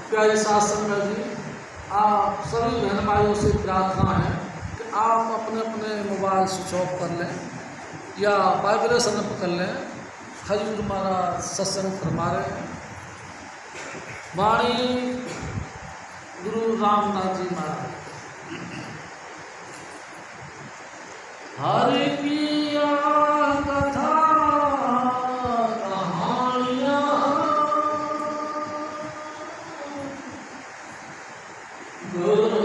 प्यारे शासन जी, आप सभी बहन भाइयों से प्रार्थना है कि आप अपने अपने मोबाइल स्विच ऑफ कर लें या वाइब्रेशन अप कर लें। हजूर महाराज सत्संग फरमा रहे हैं। वाणी गुरु रामदास जी महाराज। हरि पिया कथा कहानियाँ गुरु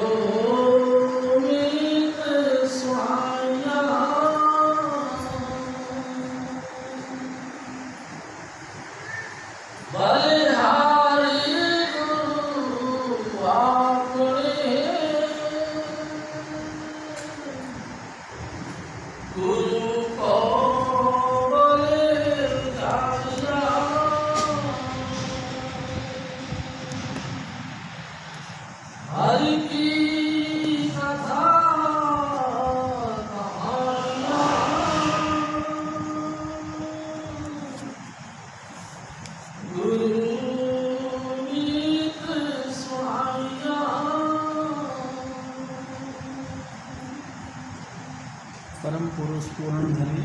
परम पुरुष पूर्ण धनी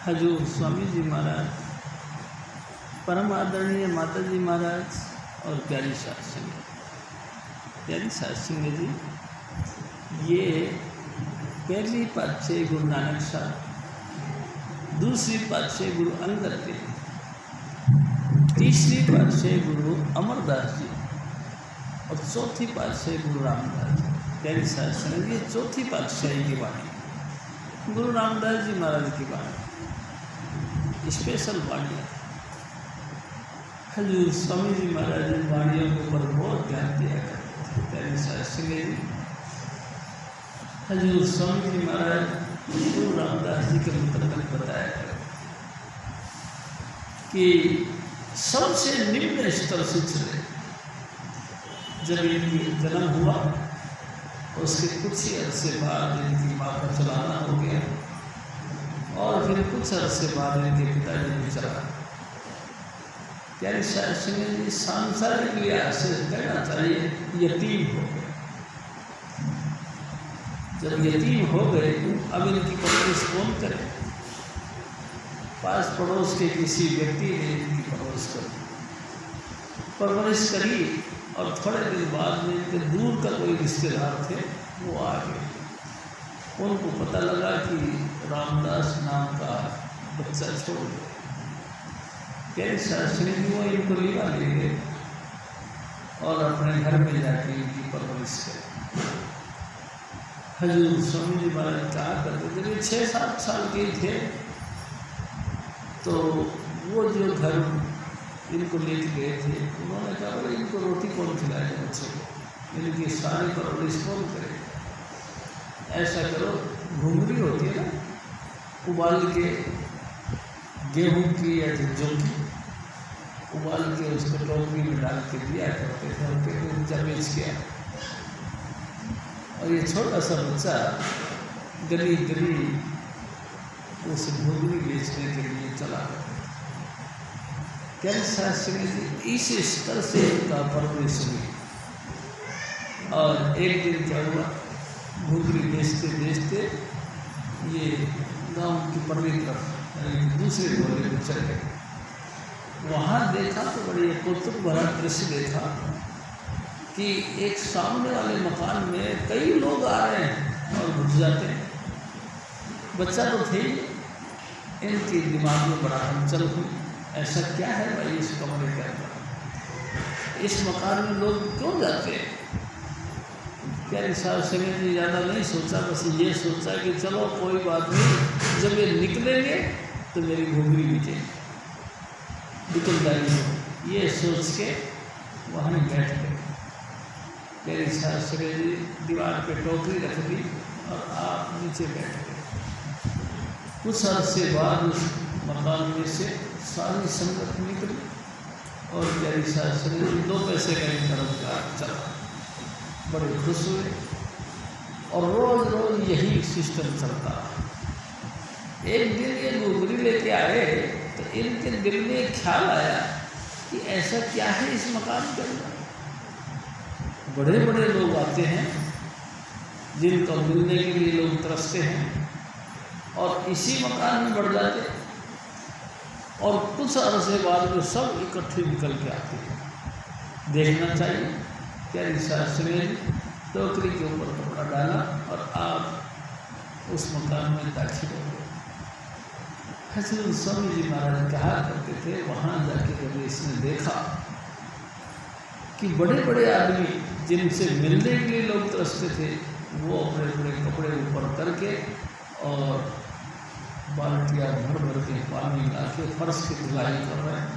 हजूर स्वामी जी महाराज, परम आदरणीय माता जी महाराज और प्यारी सास संगत। प्यारी सास संगत जी, ये पहली पातशाही गुरु नानक साहब, दूसरी पातशाही गुरु अंगद देव, तीसरी पातशाही गुरु अमरदास जी और चौथी पातशाही गुरु रामदास जी। प्यारी सास संगत, ये चौथी पातशाही की वाणी गुरु रामदास जी महाराज की वाणी, स्पेशल वाणी। हजूर स्वामी जी महाराज इन वाणियों के ऊपर बहुत ध्यान दिया करते थे। प्यारी सास संगत जी, हजूर स्वामी जी महाराज गुरु रामदास जी के मुतल्लिक़ बताया करते कि सबसे निम्न स्तर से चले। जब इनकी जन्म हुआ उसके कुछ ही अरसे बाद इनकी माँ का चलाना हो गया और फिर कुछ अरसे बाद इनके पिताजी ने चला। प्यारी सास संगत जी, सांसारिक लिहाज से कहना चाहिए यतीम हो गए। जब यतीम हो गए, अब इनकी परवरिश कौन करे? पास पड़ोस के किसी व्यक्ति ने इनकी परवरिश करी और थोड़े दिन बाद में इनके दूर का कोई रिश्तेदार थे, वो आ गए। उनको पता लगा कि रामदास नाम का बच्चा छोड़ गया। प्यारी सास संगत जी, वो इनको लिवा ले गए और अपने घर में जाके इनकी परवरिश करी। हजूर स्वामी जी महाराज कहा करते, जब ये 6-7 साल के थे तो वो जो घर इनको लेके गए थे, उन्होंने कहा भाई इनको रोटी कौन खिलाएगा बच्चे को, इनकी सारी परवरिश कौन करे? ऐसा करो, घुंगरी होती है ना, उबाल के गेहूं की या जौ की उबाल के उसको टोकरी में डाल के दिया करते थे और फिर जब बेच गया। और ये छोटा सा बच्चा गली गली उस घुंगरी बेचने के लिए चला गया। प्यारी सास संगत जी, इस स्तर से इनका परवरिश हुई। और एक दिन क्या हुआ, घुंगरी बेचते बेचते ये गांव की परली तरफ दूसरे मोहल्ले में चल गए। वहाँ देखा तो बड़ी कौतुक भरा दृश्य देखा कि एक सामने वाले मकान में कई लोग आ रहे हैं और घुस जाते हैं। बच्चा तो थे, इनके दिमाग में बड़ा हलचल हुई, ऐसा क्या है भाई इस कमरे के अंदर, इस मकान में लोग क्यों जाते हैं? प्यारी सास संगत जी ज़्यादा नहीं सोचा, बस ये सोचा कि चलो कोई बात नहीं, जब ये निकलेंगे तो मेरी घुंगरी बिकेगी, दुकानदारी हो, ये सोच के वहाँ बैठ गए। प्यारी सास संगत जी दीवार पे टोकरी रख दी और आप नीचे बैठ गए। कुछ अर्से बाद उस मकान में से सारी संगत निकली और प्यारी सास संगत जी 2 पैसे का इनका रोजगार चला। बड़े खुश हुए और रोज रोज यही सिस्टम चलता। एक दिन ये घुंगरी लेके आए तो इनके दिल में एक ख्याल आया कि ऐसा क्या है इस मकान के अंदर बड़े बड़े लोग आते हैं जिनको मिलने के लिए लोग तरसते हैं और इसी मकान में बढ़ जाते हैं और कुछ अरसे बाद में सब इकट्ठे निकल के आते हैं। देखना चाहिए क्या रिसार्च में टोकरी के ऊपर कपड़ा डाला और आप उस मकान में दाखिल हो गए। हजरत स्वामी जी महाराज कहा करते थे, वहाँ जाके जब इसने देखा कि बड़े बड़े आदमी जिनसे मिलने के लिए लोग तरसते थे वो अपने अपने कपड़े ऊपर करके और बाल्टियाँ भर भर के पानी ला के फर्श की धुलाई कर रहे हैं।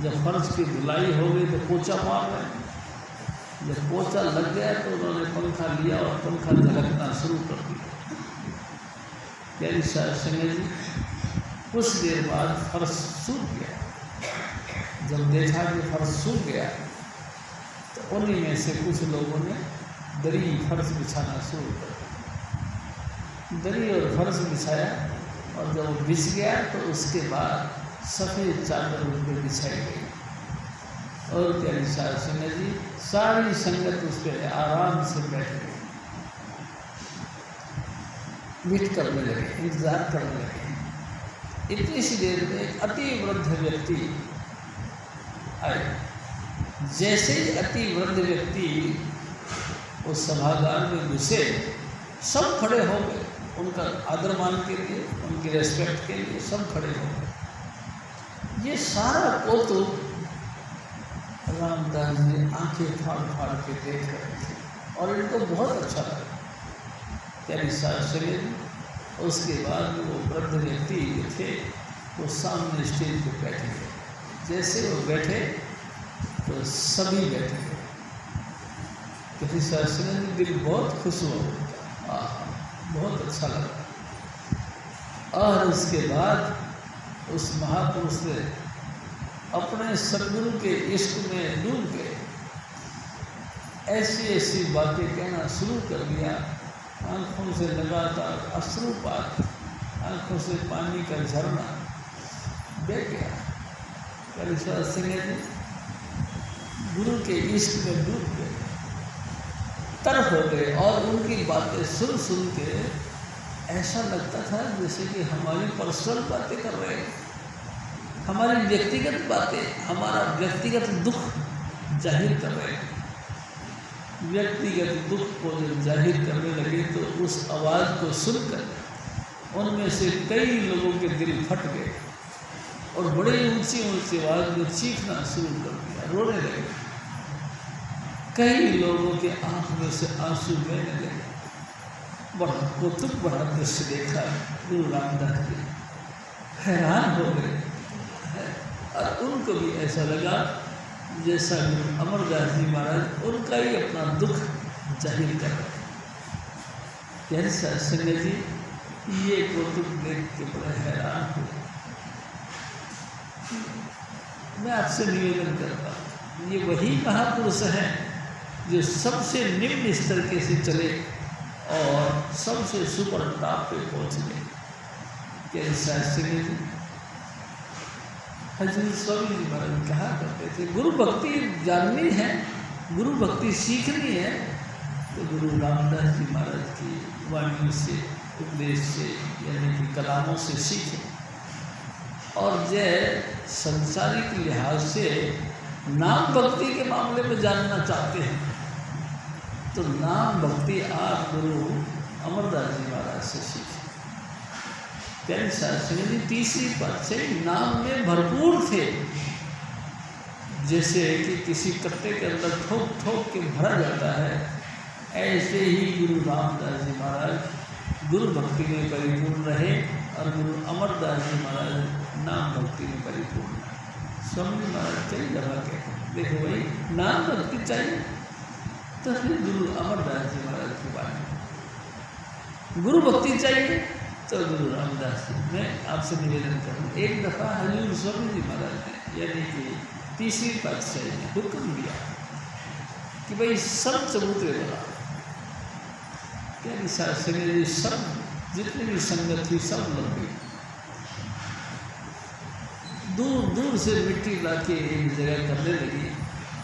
जब फर्श की धुलाई हो गई तो पोछा मार रहे हैं। जब पोछा लग गया तो उन्होंने पंखा लिया और पंखा झलकना शुरू कर दिया। प्यारी साहब संगत जी, कुछ देर बाद फर्श सूख गया। जब देखा कि फर्श सूख गया तो उन्हीं में से कुछ लोगों ने दरी फर्श बिछाना शुरू कर दिया। दरी और फर्श बिछाया और जब वो बिछ गया तो उसके बाद सफ़ेद चादर उस पर बिछाई गई और प्यारी साहब संगत जी, सारी संगत उस पर आराम से बैठ गई, वेट करने लगे, इंतज़ार करने लगे। इतनी सी देर में एक अति वृद्ध व्यक्ति आए। जैसे ही अति वृद्ध व्यक्ति उस सभागार में घुसे, सब खड़े हो गए उनका आदर मान के लिए, उनकी रेस्पेक्ट के लिए सब खड़े हो गए। ये सारा कौतुक रामदास जी आंखें फाड़ फाड़ के देख रहे थे और इनको बहुत अच्छा लगा। प्यारी साहब शरीर उसके बाद वो वृद्ध व्यक्ति थे वो सामने स्टेज पे बैठे गए। जैसे वो बैठे तो सभी बैठे गए। प्यारी साहब शरीर दिल बहुत खुश हुआ, बहुत अच्छा लगा। और उसके बाद उस महापुरुष ने अपने सदगुरु के इश्क में डूब गए, ऐसी ऐसी बातें कहना शुरू कर दिया। आँखों से लगातार अश्रुपात, आँखों से पानी का झरना बह गया। कलिश्वर सिंह जी गुरु के इश्क में डूब गए, तरफ हो गए और उनकी बातें सुन सुन के ऐसा लगता था जैसे कि हमारी पर्सनल बातें कर रहे हैं, हमारी व्यक्तिगत बातें, हमारा व्यक्तिगत दुख जाहिर कर रहे हैं। व्यक्तिगत दुख को जब जाहिर करने लगे तो उस आवाज़ को सुनकर उनमें से कई लोगों के दिल फट गए और बड़े ऊंची ऊंची आवाज़ में चीखना शुरू कर दिया, रोने लगे। कई लोगों के आँख में से आंसू बहने लगे। बड़ा कौतुक बड़ा दृश्य देखा गुरु रामदास जी, हैरान हो गए और उनको भी ऐसा लगा जैसा गुरु अमरदास जी महाराज उनका ही अपना दुख जाहिर कर रहे। प्यारी साहब संगत जी, ये कौतुक देख के बड़े हैरान हुए। मैं आपसे निवेदन करता हूँ, ये वही महापुरुष हैं जो सबसे निम्न स्तर के से चले और सबसे सुपर टॉप पे पहुँच गए। प्यारी साहब संगत जी, हजरत स्वामी जी महाराज कहा करते थे, गुरु भक्ति जाननी है, गुरु भक्ति सीखनी है तो गुरु रामदास जी महाराज की वाणी से, उपदेश से, यानी कि कलामों से सीखें। और जय संसारिक लिहाज से नाम भक्ति के मामले में जानना चाहते हैं तो नाम भक्ति आप गुरु अमरदास जी महाराज से सीखें। प्यारी साहब जी तीसरी पातशाही नाम में भरपूर थे, जैसे कि किसी कट्टे के अंदर ठोक ठोक के भरा जाता है, ऐसे ही गुरु रामदास जी महाराज गुरु भक्ति में परिपूर्ण रहे और गुरु अमरदास जी महाराज नाम भक्ति में परिपूर्ण रहे। स्वामी महाराज कई जगह कहते, देखो भाई नाम भक्ति चाहिए तो फिर गुरु अमरदास जी महाराज की बात, गुरु भक्ति चाहिए तो गुरु रामदास जी। मैं आपसे निवेदन करूँ, एक दफ़ा हजूर स्वामी जी महाराज ने यानी कि तीसरी पातशाही ने हुक्म दिया कि भाई सब चबूतरे बना। प्यारी साहब संगत सब जितनी भी संगत थी सब लग गई, दूर दूर से मिट्टी ला के एक जगह करने लगी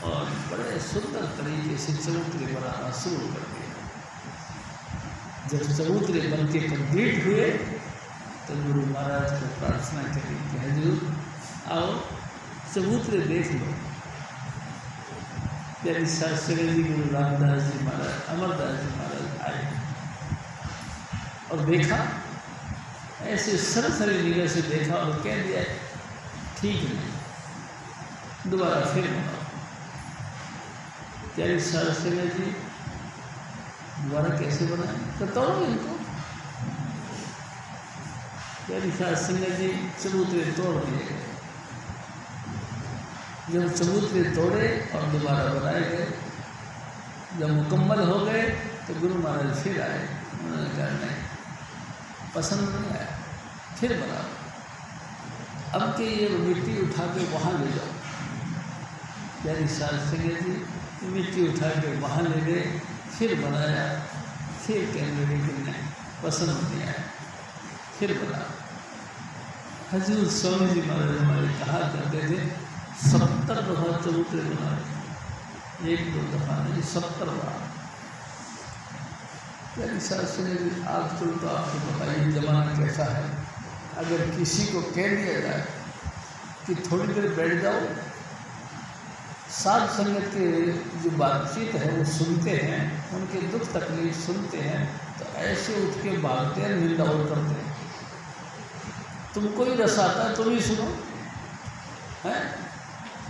और बड़े सुंदर तरीके से चबूतरे बनाना शुरू कर दिया। जब चबूतरे बन के कंप्लीट हुए तो गुरु महाराज को प्रार्थना करी कि हजूर आओ चबूतरे देख लो। प्यारी शास्त्री जी, गुरु रामदास जी महाराज, अमरदास जी महाराज आए और देखा, ऐसे सरसरी निगाह से देखा और कह दिया ठीक नहीं, दोबारा फिर बनाओ। प्यारी शास्त्री जी दोबारा कैसे बनाए बताओ इनको। प्यारी शास्त्री जी चबूतरे तोड़ दिए गए। जब चबूतरे तोड़े और दोबारा बनाए गए, जब मुकम्मल हो गए तो गुरु महाराज फिर आए। उन्होंने कहा नहीं, पसंद नहीं आया, फिर बनाओ। अब के ये मिट्टी उठा के वहाँ ले जाओ। प्यारी शास्त्री जी मिट्टी उठा के वहाँ ले गए, फिर बनाया, फिर कहने लगे कि नहीं पसंद नहीं आया, फिर बनाओ। हजूर स्वामी जी महाराज हमारे कहा करते थे 70 दफ़ा चबूतरे बनाए, 1-2 दफ़ा नहीं, 70 बार। प्यारी शास्त्री जी आजकल तो आपको बताइए ज़माना कैसा है। अगर किसी को कह दिया जाए कि थोड़ी देर बैठ जाओ, साध संगत के जो बातचीत है वो सुनते हैं, उनके दुख तकलीफ सुनते हैं, तो ऐसे उठ के भागते हैं, निंदा और करते हैं। तुमको ही रस आता है, तुम ही सुनो, है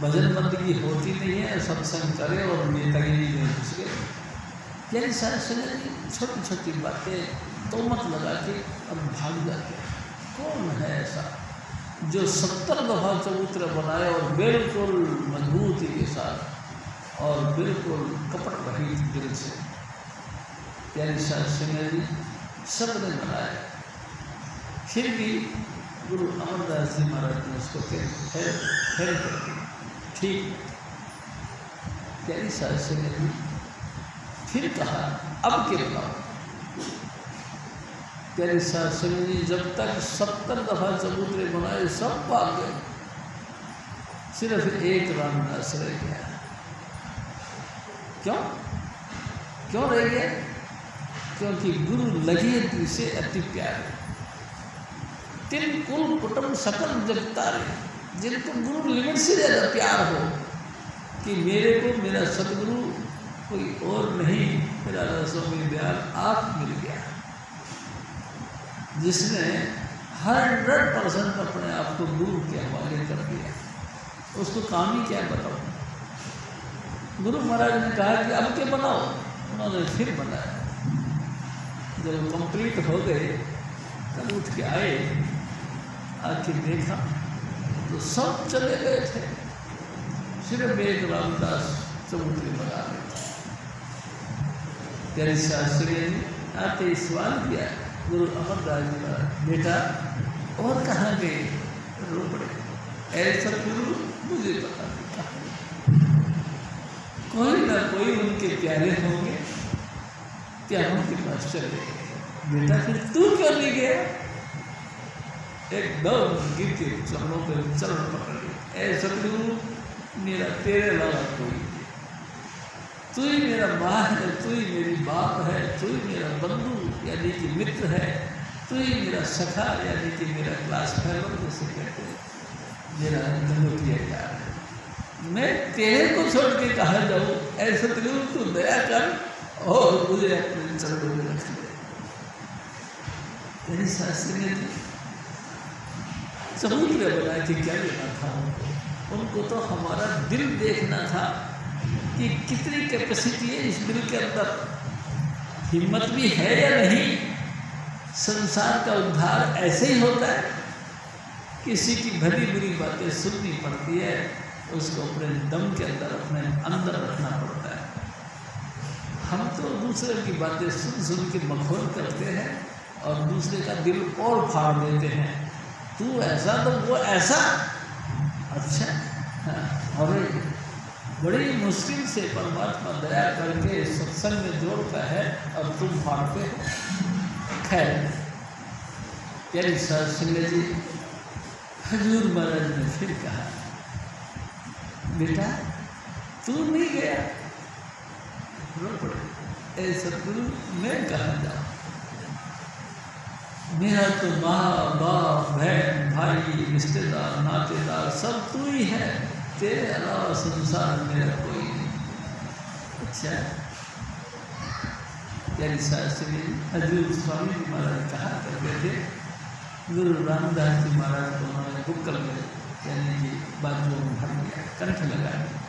भजन बंदगी होती नहीं है, सत्संग करे और नेतागिरी में घुस गए। यानी सारी छोटी छोटी बातें तो मत लगा के अब भाग जाते। कौन है ऐसा जो 70 दफ़ा चबूतरा बनाए और बिल्कुल मजबूती के साथ और बिल्कुल कपट रहित दिल से। प्यारी शास्त्री जी सब ने बनाया, फिर भी गुरु अमरदास जी महाराज ने उसको फेर कर दिया। ठीक, प्यारी शास्त्री जी फिर कहा अब के बनाओ। प्यारी शास्त्री जी जब तक 70 दफ़ा चबूतरे बनाए सब भाग गए, सिर्फ एक रामदास रह गया। क्यों रह गया? क्योंकि गुरु लगे से अति प्यारे, तिन कुल कुटुंब सकल जब तारे, जिनको गुरु लिमिट से ज़्यादा प्यार हो कि मेरे को मेरा सतगुरु कोई और नहीं, मेरा स्वामी दयाल आप मिल गया, जिसने 100% अपने आप को गुरु के हवाले कर दिया। उसको काम ही क्या बताओ। गुरु महाराज ने कहा कि अब के बनाओ, उन्होंने फिर बनाया। जब कंप्लीट हो गए तब उठ के आए, आके देखा तो सब चले गए थे, सिर्फ एक रामदास चबूतरे बना रहे थे। प्यारी शास्त्री जी आते सवाल किया गुरु अमरदास जी का, बेटा और कहाँ गए? रो पड़े, ऐसा गुरु मुझे पता नहीं कहाँ, कोई ना कोई उनके प्यारे होंगे, क्या उनके पास चले गए। बेटा फिर तू क्यों नहीं गया? एकदम गिर के चरणों पर चरण पकड़ लिया, ऐसा गुरु मेरा तेरे अलावा कोई नहीं, तू ही मेरा माँ है, तू ही मेरी बाप है, तू ही मेरा बंधु यानी कि मित्र है, तू ही मेरा सखा यानी कि मेरा क्लास फेलो जैसे कहते हैं, मेरा धनुकिया प्यार है। मैं तेरे को छोड़ के कहाँ जाऊँ? ऐसा गुरु तू दया कर और मुझे अपने चरणों में रख ले। तेरी शास्त्री ने चबूतरे बना के क्या लेना था उनको तो हमारा दिल देखना था कि कितनी कैपेसिटी है इस दिल के अंदर, हिम्मत भी है या नहीं। संसार का उद्धार ऐसे ही होता है, किसी की भली बुरी बातें सुननी पड़ती है, उसको अपने दम के अंदर अपने अंदर रखना पड़ता है। हम तो दूसरे की बातें सुन सुन के मखौल करते हैं और दूसरे का दिल और फाड़ देते हैं, तू ऐसा तो वो ऐसा, अच्छा हाँ। और बड़ी मुश्किल से परमात्मा दया करके सत्संग में जोड़ता है और तुम फाड़ते हो। खैर प्यारी शास्त्री जी हजूर महाराज ने फिर कहा, बेटा तू नहीं गया, रो पड़े, ए सतगुरु मैं कहाँ जाऊँ, मेरा तो माँ बाप बहन भाई रिश्तेदार नातेदार सब तू ही है, तेरे अलावा संसार मेरा कोई नहीं। अच्छा यानी शास्त्री हजूर स्वामी जी महाराज कहा करते थे, गुरु रामदास जी महाराज को उन्होंने बुक्कल में यानी कि बाजुओं में भर दिया, कंठ लगा दिया।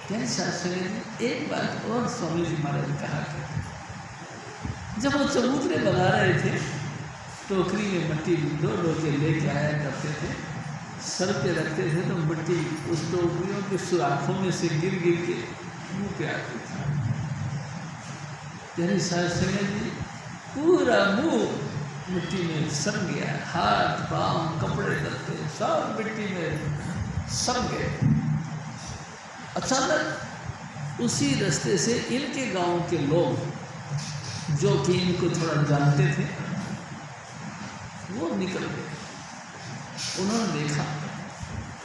यानी शास्त्री एक बात और स्वामी जी महाराज कहा करते, जब वो चबूतरे बना रहे थे टोकरी में मट्टी डो के लेके आया करते थे, सर पे रखते थे तो मिट्टी उस टोकरियों के सुराखों में से गिर गिर के मुँह पे आती थी। यानी शास्त्री जी पूरा मुँह मिट्टी में सड़ गया, हाथ पाँव कपड़े लत्ते सब मिट्टी में सड़ गए। अचानक उसी रास्ते से इनके गांव के लोग जो कि इनको थोड़ा जानते थे वो निकल गए। उन्होंने देखा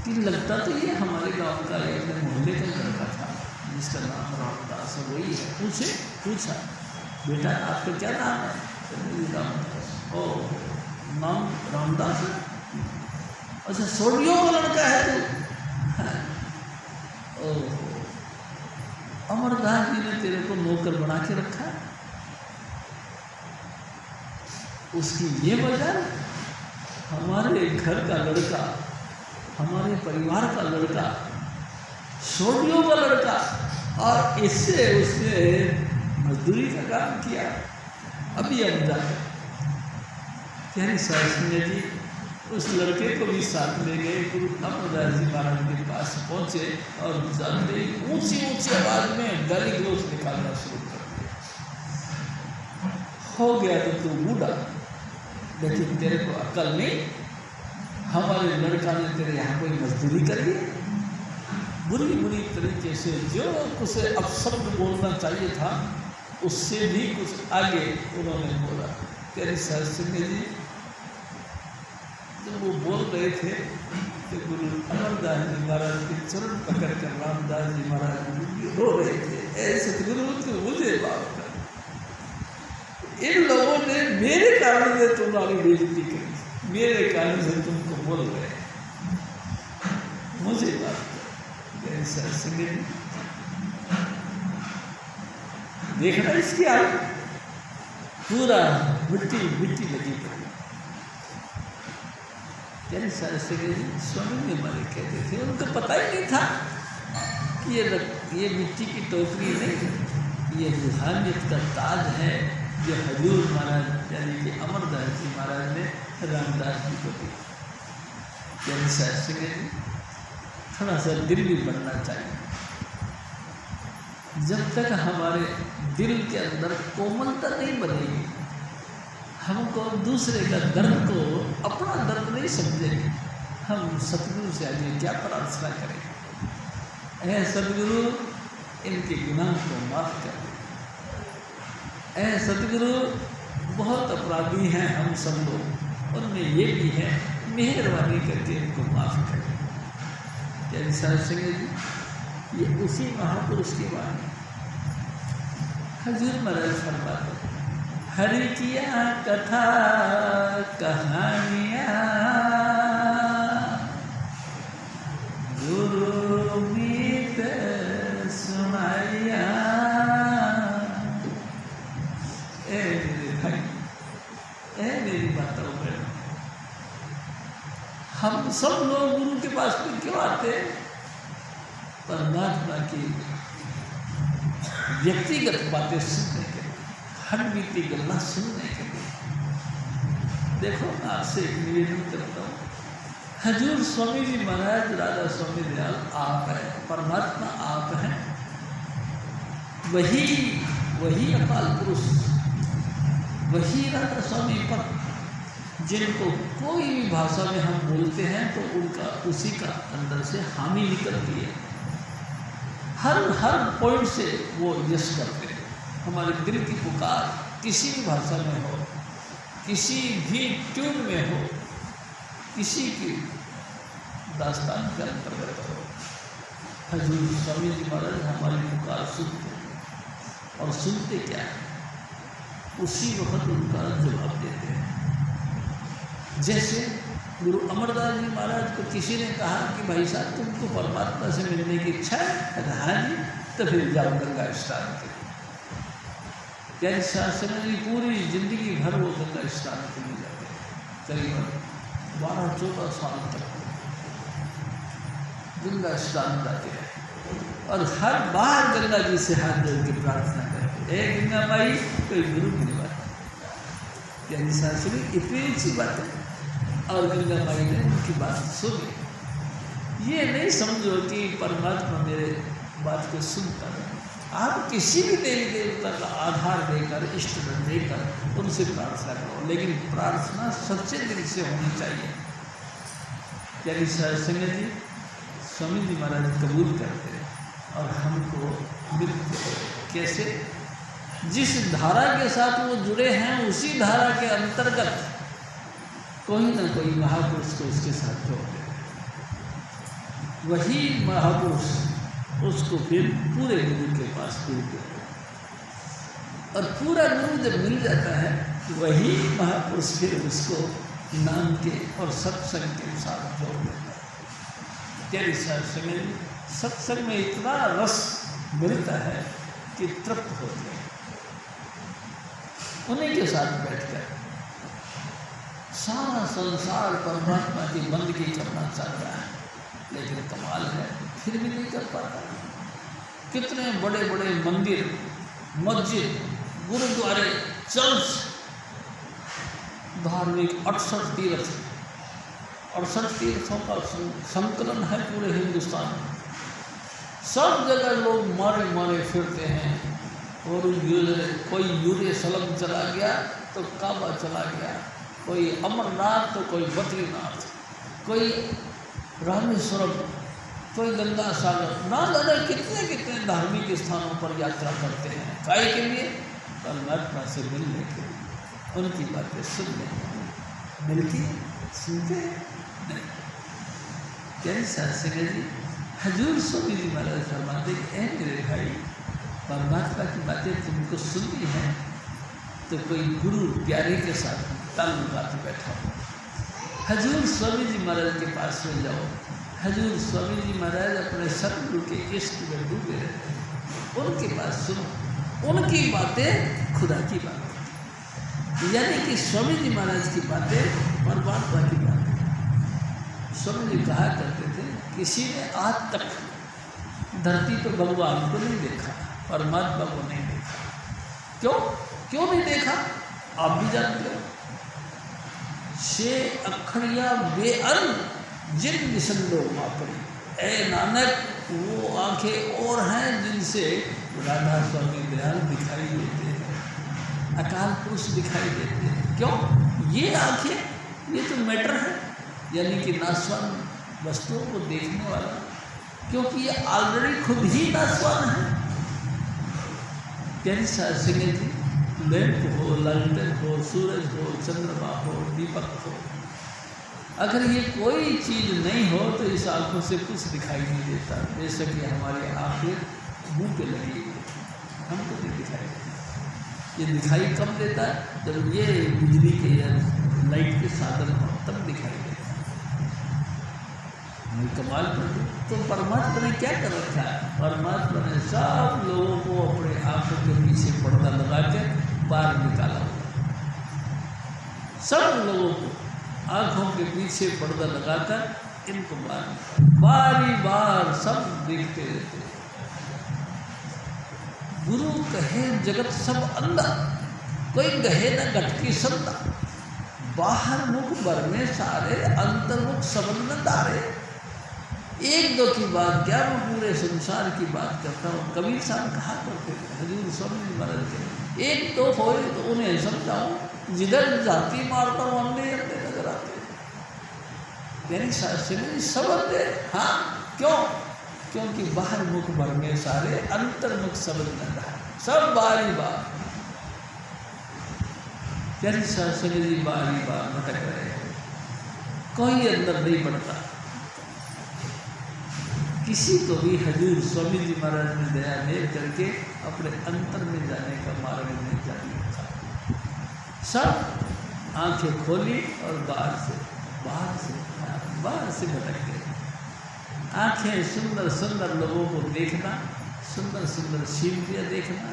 कि लगता तो ये हमारे गांव का एक मोहल्ले का लड़का था जिसका नाम रामदास है, वही है। पूछा बेटा आपका क्या नाम है? रामदास। ओ नाम रामदास है, अच्छा सोडियो का लड़का है तू? ओ अमरदास जी ने तेरे को नौकर बना के रखा है। उसकी ये वजह हमारे घर का लड़का, हमारे परिवार का लड़का, सोडियो का लड़का, और इससे उसने मजदूरी का काम किया। अभी हम जाते यानी शास्त्री जी उस लड़के को भी साथ ले गए, गुरु अमरदास जी महाराज के पास पहुँचे और जाते ही ऊंची ऊंची आवाज में गाली गलौज निकालना शुरू कर दिया। हो गया तो तू बूढ़ा, लेकिन तेरे को अकल नहीं, हमारे लड़का ने तेरे यहाँ कोई मजदूरी करी, बुरी बुरी तरीके से जो कुछ अपशब्द बोलना चाहिए था उससे भी कुछ आगे उन्होंने बोला। तेरे शास्त्री जी जब वो बोल रहे थे तो गुरु अमरदास जी महाराज के चरण पकड़ कर रामदास जी महाराज रो रहे थे, ऐसे गुरु तो मुझे बाप कर, इन लोगों ने मेरे कारण से तुम्हारी बेइज्जती करी, मेरे कारण से तुमको बोल रहे हैं, मुझे बात कर। शास्त्री देखना इसकी आग पूरा मिट्टी मिट्टी लगी पड़ी। यानी शास्त्री स्वामी जी हमारे कहते थे, उनको पता ही नहीं था कि ये मिट्टी की टोकरी नहीं, ये रूहानियत का ताज है जो हजूर महाराज यानी कि अमरदास जी महाराज ने रामदास जी को दी। यानी शास्त्री जी थोड़ा सा दिल भी बनना चाहिए। जब तक हमारे दिल के अंदर कोमलता नहीं बनेगी, हमको दूसरे का दर्द को अपना दर्द नहीं समझेंगे, हम सतगुरु से आगे क्या प्रार्थना करेंगे? ऐ सतगुरु इनके गुनाह को माफ़ कर दे। ऐ सतगुरु बहुत अपराधी हैं हम सब लोग, उनमें ये भी है, मेहरबानी करके इनको माफ़ कर दे। यानी शास्त्री जी ये उसी महापुरुष की वाणी। हजूर महाराज फरमाते हरि किया कथा कहानियाँ गुरु मीत सुनाइया। ए मेरे भाई, ए मेरी माताओं बहनों, हम सब लोग गुरु के पास में क्यों आते हैं? परमात्मा की व्यक्तिगत बातें सुनने के लिए, हर बीती गल्ला सुनने के लिए। देखो मैं आपसे एक निवेदन करता हूँ, हजूर स्वामी जी महाराज राधा स्वामी दयाल आप हैं, परमात्मा आप हैं, वही अकाल पुरुष, वही राधा स्वामी पर जिनको कोई भी भाषा में हम बोलते हैं तो उनका उसी का अंदर से हामी निकलती है। हर पॉइंट से वो यश करते हैं। हमारे दिल की पुकार किसी भी भाषा में हो, किसी भी ट्यून में हो, किसी की दास्तान के अंतर्गत हो, हजूर स्वामी जी महाराज हमारी पुकार सुनते हैं, और सुनते क्या है, उसी वक्त उनका जवाब देते हैं। जैसे गुरु अमरदास जी महाराज को किसी ने कहा कि भाई साहब तुमको परमात्मा से मिलने की इच्छा है? हाँ जी, तो फिर जाओ गंगा स्नान के लिए। क्या शासन जी पूरी जिंदगी भर वो गंगा स्नान के लिए जाते हैं, करीबन 12-14 साल तक गंगा स्नान जाते हैं, और हर बार गंगा जी से हाथ जोड़ के प्रार्थना करते हैं, गंगा माई कोई गुरु की बात क्या शासन इतनी अच्छी बात है। और गंगा माई ने उनकी बात सुनी। ये नहीं समझो कि परमात्मा मेरे बात को सुनता है। आप किसी भी देवी देवता का आधार देकर, इष्ट देकर उनसे प्रार्थना करो, लेकिन प्रार्थना सच्चे दिल से होनी चाहिए। यानी संगत जी स्वामी जी महाराज कबूल करते हैं और हमको मिलते हैं। कैसे? जिस धारा के साथ वो जुड़े हैं उसी धारा के अंतर्गत कोई ना कोई महापुरुष को उसके साथ जोड़ दे, वही महापुरुष उसको फिर पूरे गुरु के पास मिलते हैं, और पूरा गुरु जब मिल जाता है वही महापुरुष फिर उसको नाम के और सत्संग के साथ जोड़ देता है। तेरे सत्संग सत्संग में इतना रस मिलता है कि तृप्त होते हैं। उन्हीं के साथ बैठकर सारा संसार परमात्मा की बंदगी करना चाहता है, लेकिन कमाल है फिर भी नहीं कर पाता। कितने बड़े बड़े मंदिर, मस्जिद, गुरुद्वारे, चर्च, धार्मिक 68 तीर्थ, 68 तीर्थों का संकलन है पूरे हिंदुस्तान में। सब जगह लोग मारे मारे फिरते हैं, और कोई यूरूशलेम चला गया तो काबा चला गया, कोई अमरनाथ तो कोई बद्रीनाथ, कोई रामेश्वरम, कोई गंगा सागर, ना जाने कितने कितने धार्मिक स्थानों पर यात्रा करते हैं। काय के लिए? परमात्मा से मिलने के लिए, उनकी बातें सुनने के लिए। मिलती सुनते नहीं। कैसा संगत जी हजूर स्वामी जी महाराज फरमाते कि ऐ मेरे भाई, परमात्मा की बातें तुमको सुननी है तो कोई गुरु प्यारे के साथ ताल्लुकात बैठा हो। हजूर स्वामी जी महाराज के पास में जाओ। हजूर स्वामी जी महाराज अपने सतगुरु के इश्क में डूबे रहते हैं, उनके पास सुनो, उनकी बातें खुदा की बातें, यानी कि स्वामी जी महाराज की बातें परमात्मा की बातें। स्वामी जी कहा करते थे किसी ने आज तक धरती पर भगवान को नहीं देखा, परमात्मा को नहीं देखा। क्यों नहीं देखा? आप भी जानते हो। शे अखड़िया बेअन जिन निसंदो मापड़ी, ए नानक वो आंखें और हैं जिनसे राधा स्वामी दयाल दिखाई देते हैं, अकाल पुरुष दिखाई देते हैं। क्यों? ये आंखें, ये तो मैटर है, यानी कि नासवान वस्तुओं को देखने वाला, क्योंकि ये ऑलरेडी खुद ही नासवान है। यानी संगत जी लैंप हो, लालटेन हो, सूरज हो, चंद्रमा हो, दीपक हो, अगर ये कोई चीज़ नहीं हो तो इस आँखों से कुछ दिखाई नहीं देता। जैसे कि हमारी आँखें मुँह पे लगी हुई, हमको नहीं दिखाई देता। ये दिखाई कब देता है? जब ये बिजली के या लाइट के साधन हो तब दिखाई देता है। कमाल कर तो परमात्मा ने क्या कर रखा है? परमात्मा ने सब लोगों को अपने आँखों के पीछे पर्दा लगा के बाहर निकाला हुआ। सब लोगों को आँखों के पीछे पर्दा लगाकर इनको बारी बार सब देखते रहते। गुरु कहे जगत सब अंधा, कोई कहे न घटकी संता, बाहर मुख भर में सारे अंतर्मुख सबंध दारे। एक दो की बात क्या, मैं पूरे संसार की बात करता हूँ। कबीर साहब कहा करते थे हजूर स्वामी जी महाराज के, एक दो हो तो उन्हें समझाओ, जिधर जाती मारता हूँ अंधे अंधे नजर आते। यानी शास्त्री सब अंधे। हाँ, क्यों? क्योंकि बाहर मुख भर में सारे अंतर्मुख सबंध रहा, सब बारी बार। यानी शास्त्री जी बारी बार भटक रहे हैं, कोई अंदर नहीं बढ़ता। किसी को भी हजूर स्वामी जी महाराज ने दया मेल करके अपने अंतर में जाने का मार्ग नहीं जाने था। सब आंखें खोली और बाहर से भटक गए। आंखें सुंदर सुंदर लोगों को देखना, सुंदर सुंदर सीनरियाँ देखना,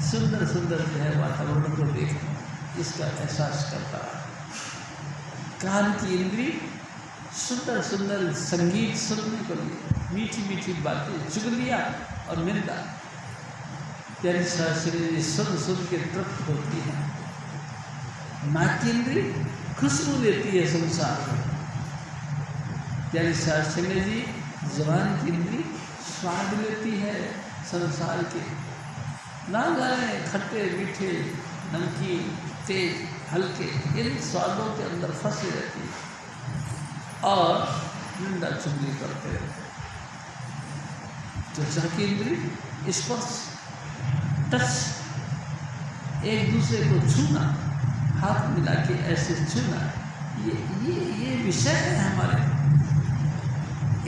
सुंदर सुंदर जो है वातावरण को देखना, इसका एहसास करता रहा। कान की इंद्री सुंदर सुंदर संगीत सुनने को लिए, मीठी मीठी बातें, चुगलियाँ और निंदा प्यारी शास्त्री सुन सुन के तृप्त होती है। नाक की इंद्री खुशबू लेती है संसार में। प्यारी शास्त्री जी जबान की इंद्री स्वाद लेती है संसार के। ना जाने खट्टे मीठे नमकीन तेज हल्के इन स्वादों के अंदर फंसी रहती है और निंदा चुगली करते रहते। त्वचा की इंद्री स्पर्श टच, एक दूसरे को छूना, हाथ मिला के ऐसे छूना, ये विषय है हमारे,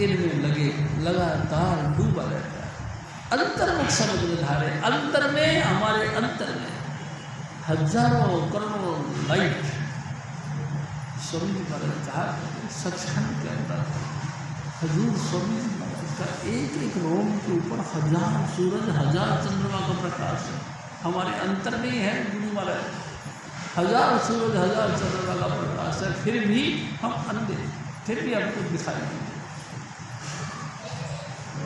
इनमें लगातार डूबा रहता है। अंतर्मुख समुद्र धारे, अंतर में हमारे अंतर में हजारों करोड़ों लाइट। स्वामी जी महाराज कहा सचखंड के अंदर हजूर स्वामी जी महाराज का एक एक रोम के ऊपर हजार सूरज हजार चंद्रमा का प्रकाश है। हमारे अंतर में ही है गुरु महाराज, हजार सूरज हजार चंद्रमा का प्रकाश है, फिर भी हम अंधे, फिर भी हमको दिखाई नहीं।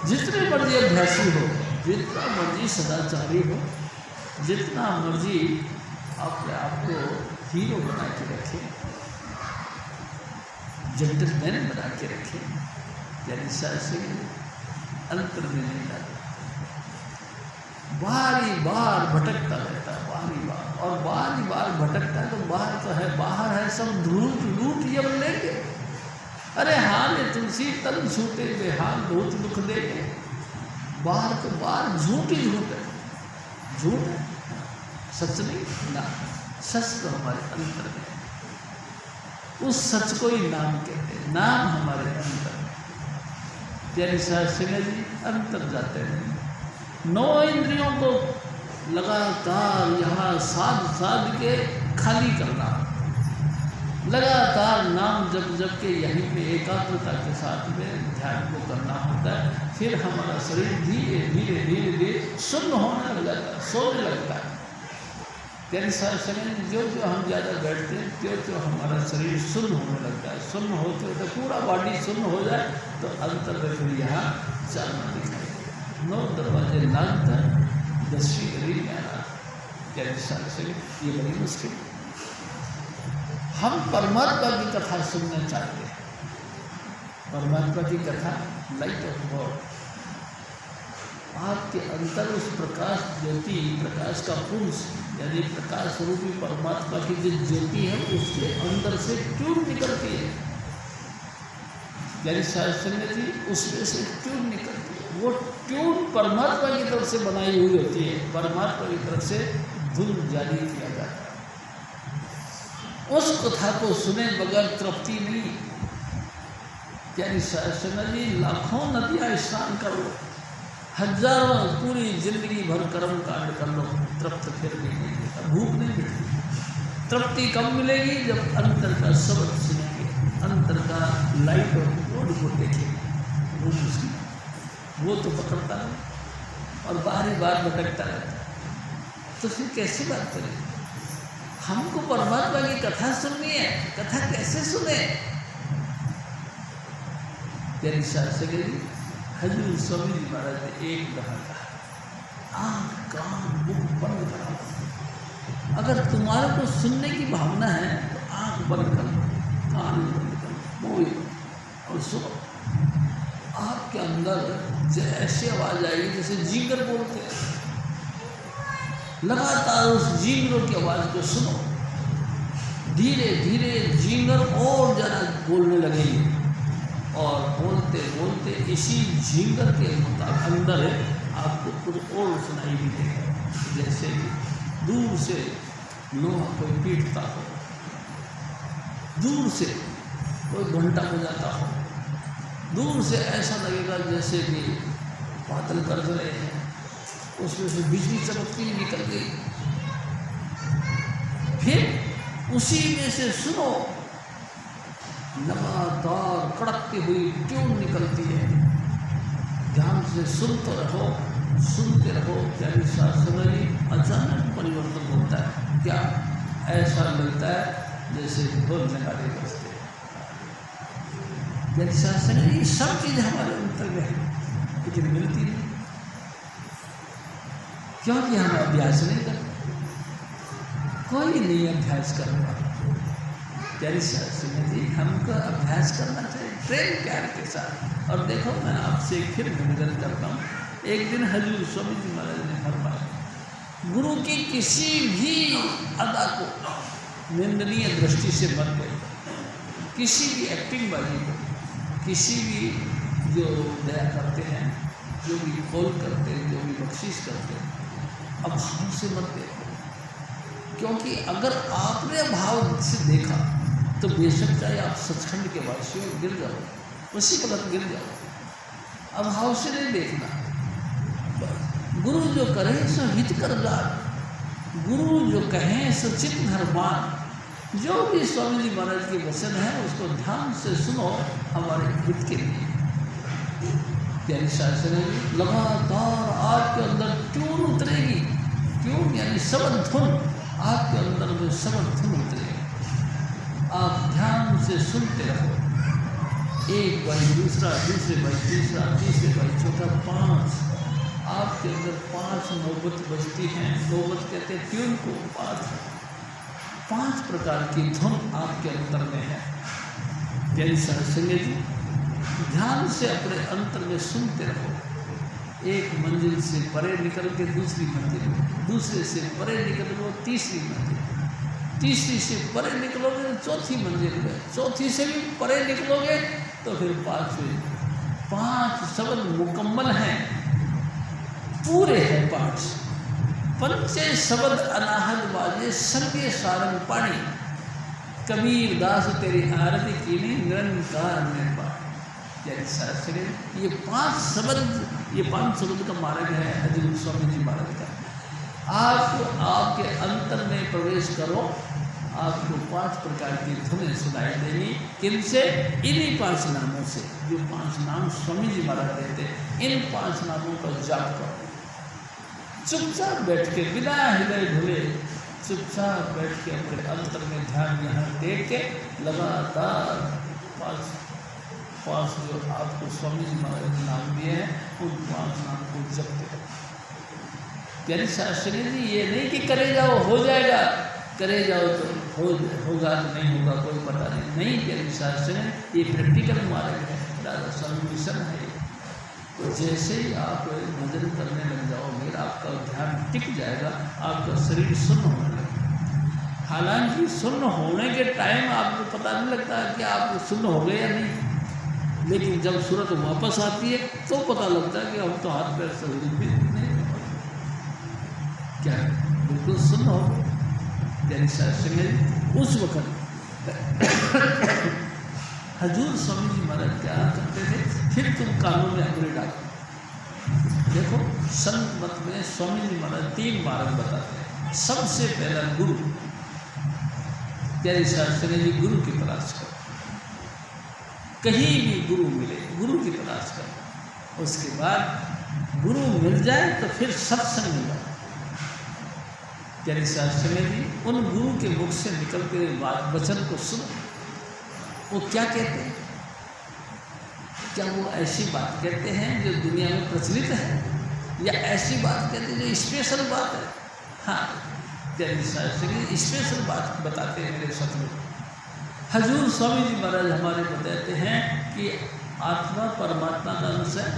जितने मर्जी अभ्यासी हो, जितना मर्जी सदाचारी हो, जितना मर्जी अपने आप को हीरो बना के रखे, जेंटलमैन बना के रखे, यानी से अंतर में नहीं लाता। बारी बार भटकता रहता है, बारी बार भटकता है। तो बाहर तो है, बाहर है सब धूट लूट यम लेंगे। अरे हाँ ये तुलसी तन छूटे बेहाल बहुत दुख देंगे। बाहर तो बाहर झूठ ही झूठ है, झूठ है, सच नहीं ना। सच तो हमारे अंतर में, उस सच को ही नाम कहते हैं। नाम हमारे अंतर में। प्यारी शास्त्री जी अंतर जाते हैं। 9 इंद्रियों को लगातार यहाँ साध के खाली करना, लगातार नाम जप के यहीं पे एकाग्रता के साथ में ध्यान को करना होता है। फिर हमारा शरीर धीरे धीरे धीरे धीरे शून्य होने लग जाता है, सोने लगता है। यानी समय जो हम ज़्यादा बैठते हैं त्यों हमारा शरीर शून्य होने लगता है। शून्य होते होते पूरा बॉडी शून्य हो जाए तो अंतर में फिर यहाँ चालना दिखाई देगा। 9 दरवाजे लानता 10वीं गली में आना, यानी समय ये बड़ी मुश्किल। हम परमात्मा की कथा सुनना चाहते हैं। परमात्मा की कथा लाइट ऑफ गॉड, आपके अंदर उस प्रकाश ज्योति, प्रकाश का पुंज यानी प्रकाश रूपी परमात्मा की जो ज्योति है उसके अंदर से ट्यूब निकलती है। यानी शास्त्री जी उसमें से ट्यूब निकलती है। वो ट्यूब परमात्मा की तरफ से बनाई हुई होती है, परमात्मा की तरफ से धुन जारी किया जाता है। उस कथा को सुने बगैर तृप्ति नहीं। यानी शास्त्री जी लाखों नदियाँ स्नान कर लो, हजारों पूरी जिंदगी भर कर्म कांड कर लो, तृप्त फिर भी नहीं मिलता, भूख नहीं मिलती। तृप्ति कब मिलेगी? जब अंतर का शब्द सुनेंगे, अंतर का लाइट और रोड को देखेंगे। वो मुश्किल, वो तो पकड़ता है और बारी बार भटकता रहता है। तो फिर कैसी बात करें? हमको परमात्मा की कथा सुननी है, कथा कैसे सुने? तेरी शास्त्री हजूर स्वामी जी महाराज ने एक कहा था, आँख कान मुख बंद करो। अगर तुम्हारे को सुनने की भावना है तो आँख बंद कर लो, कान बंद कर लो, मुँह और सुनो। आपके अंदर ऐसी आवाज़ आएगी जैसे जींगर बोलते हैं। लगातार उस जींगरों की आवाज़ को सुनो। धीरे धीरे जींगर और ज़्यादा बोलने लगेगी और बोलते बोलते इसी झींगर के अंदर आपको कुछ और सुनाई भी देगा। जैसे दूर से लोहा कोई पीटता हो, दूर से कोई घंटा बजाता हो, दूर से ऐसा लगेगा जैसे कि बादल गरज रहे हैं, उसमें से बिजली चमकती हुई निकल गई। फिर उसी में से सुनो, लगातार कड़कती हुई ट्यून निकलती है। ध्यान से सुनते रहो, सुनते रहो। प्यारी शास्त्र में अचानक परिवर्तन होता है। क्या ऐसा लगता है जैसे ढोल नगाड़े बजते हैं। प्यारी शास्त्र में ये सब चीज़ हमारे अंतर में है, लेकिन मिलती नहीं, क्योंकि हम अभ्यास नहीं करते। कोई नहीं अभ्यास करना। प्यारी शास्त्री जी, हमको अभ्यास करना चाहिए प्रेम प्यार के साथ। और देखो, मैं आपसे फिर निवेदन करता हूँ, एक दिन हजूर स्वामी जी महाराज ने फरमाया, गुरु की किसी भी अदा को निंदनीय दृष्टि से मत देखो। किसी भी एक्टिंग बाजी को, किसी भी जो दया करते हैं, जो भी कॉल करते हैं, जो भी बख्शिश करते हैं, अब भाव से मत देखो। क्योंकि अगर आपने भाव से देखा तो बेशक चाहे आप सचखंड के वासी हो, गिर जाओ, उसी पलक गिर जाओ। अब भाव से नहीं देखना। गुरु जो करे सो हित कर जान, गुरु जो कहें सो चित्त धर्मान। जो भी स्वामी जी महाराज के वचन है उसको ध्यान से सुनो, हमारे हित के लिए। प्यारी शास्त्र लगातार आपके अंदर ट्यून उतरेगी। ट्यून यानी शब्द धुन, आपके अंदर में शब्द धुन उतरेगी। आप ध्यान से सुनते रहो, एक बाई दूसरा, दूसरे बाई तीसरा, तीसरे बाई चौथा, 5। आपके अंदर 5 नौबत बजती हैं। नौबत कहते हैं ट्यून को। 5 प्रकार की धुन आपके अंतर में है। प्यारी संगत जी, ध्यान से अपने अंतर में सुनते रहो। एक मंजिल से परे निकल के दूसरी मंजिल, दूसरे से परे निकल वो तीसरी मंजिल, तीसरी से परे निकलोगे तो चौथी मंजिल में, चौथी से भी परे निकलोगे तो फिर 5वीं। 5 शब्द मुकम्मल हैं, पूरे हैं 5। पंचे शब्द अनाहत बाजे, संगे सारंग पानी। कबीर दास तेरी आरती कीनी, निरंकार निर्वाण। शास्त्री ये 5 शब्द का मार्ग है हजूर स्वामी जी महाराज का। आप आपके अंतर में प्रवेश करो, आपको 5 प्रकार की धुनें सुनाई देंगी। किनसे? इन्हीं 5 नामों से, जो 5 नाम स्वामी जी महाराज देते। इन 5 नामों का जाप करो, चुपचाप बैठ के, बिना हिले ढुले, चुपचाप बैठ के अपने अंतर में ध्यान यहाँ दे के लगातार 5 जो आपको स्वामी जी महाराज ने नाम दिए हैं, उन 5 नाम को जपते रहो। प्यारी शास्त्री जी, ये नहीं कि करे जाओ हो जाएगा, करे जाओ तो होगा तो नहीं होगा कोई पता नहीं। प्यारी शास्त्री, ये प्रैक्टिकल मार्ग है, दादा स्वामी मिशन है। तो जैसे ही आप भजन करने लग जाओगे, आपका ध्यान टिक जाएगा, आपका शरीर सुन्न होने लगेगा। हालांकि सुन्न होने के टाइम आपको पता नहीं लगता कि आप सुन्न हो गए या नहीं, लेकिन जब सूरत वापस आती है तो पता लगता है कि हम तो हाथ पैर से भी नहीं, क्या बिल्कुल सुन्न हो। प्यारी शास्त्री, उस वक्त हजूर स्वामी जी महाराज क्या करते थे, फिर तुम कानों में अंगुली डालो। देखो, संत मत में स्वामी जी महाराज 3 मार्ग बताते हैं। सबसे पहला गुरु। प्यारी शास्त्री जी, गुरु की तलाश करो, कहीं भी गुरु मिले, गुरु की तलाश करो। उसके बाद गुरु मिल जाए तो फिर सत्संग में जाओ। प्यारी शास्त्री जी, उन गुरु के मुख से निकलते हुए वचन को सुनो। वो क्या कहते हैं? क्या वो ऐसी बात कहते हैं जो दुनिया में प्रचलित है, या ऐसी बात कहते हैं जो स्पेशल बात है? हाँ, प्यारी शास्त्री स्पेशल बात बताते हैं मेरे सतगुरु। हजूर स्वामी जी महाराज हमारे बताते हैं कि आत्मा परमात्मा का अंश है,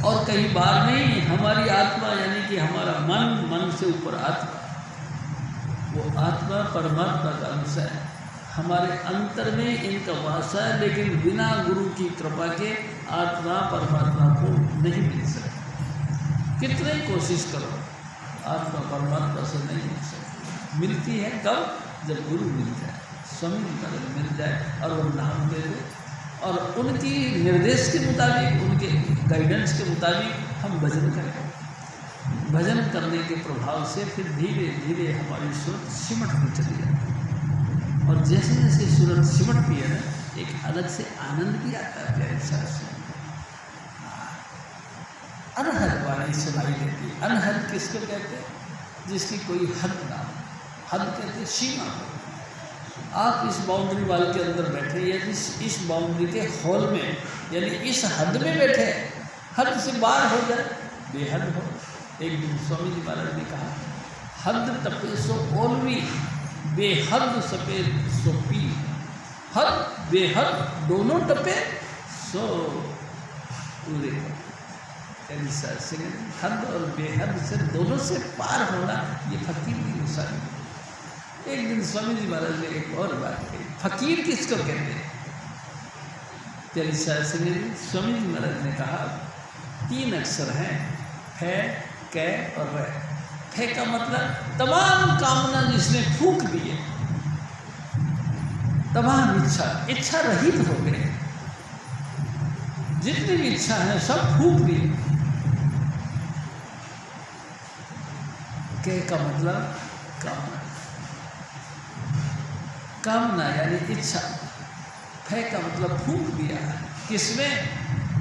और कई बार नहीं, हमारी आत्मा यानी कि हमारा मन, मन से ऊपर आत्मा, वो आत्मा परमात्मा का अंश है। हमारे अंतर में इनका वास है, लेकिन बिना गुरु की कृपा के आत्मा परमात्मा को नहीं मिल सकती। कितने कोशिश करो, आत्मा परमात्मा से नहीं मिल सकती। मिलती है कब? जब गुरु मिल जाए, स्वामी जी महाराज मिल जाए और वो नाम दे दे, और उनकी निर्देश के मुताबिक, उनके गाइडेंस के मुताबिक हम भजन करें। भजन करने के प्रभाव से फिर धीरे धीरे हमारी सूरत सिमटती चली जाती है, और जैसे जैसे सूरत सिमटती है ना, एक अलग से आनंद भी आता है प्यारे साथ से। अनहद वाणी सुनाई देती है। अनहद किसको कहते हैं? जिसकी कोई हद ना हो। हद कहते हैं सीमा हो। आप इस बाउंड्री वाल के अंदर बैठे, या इस बाउंड्री के हॉल में, यानी इस हद में बैठे, हद से बाहर हो जाए बेहद हो। एक दिन स्वामी जी महाराज ने कहा, हद टपे सो ओलवी, बेहद सफेद सो पी। हद बेहद दोनों टपे सो पूरे। हद और बेहद से दोनों से पार होना, ये फकीर की निशानी है। एक दिन स्वामी जी महाराज ने एक और बात कही, फकीर किसको कहते हैं? स्वामी जी महाराज ने कहा, 3 अक्षर हैं, फे, कै और रै। फे का मतलब तमाम कामना जिसने फूंक दिए, तमाम इच्छा रहित हो गए, जितनी भी इच्छा है सब फूंक दिए। कै का मतलब कामना, कामना यानी इच्छा। फे का मतलब फूंक दिया है किसमें,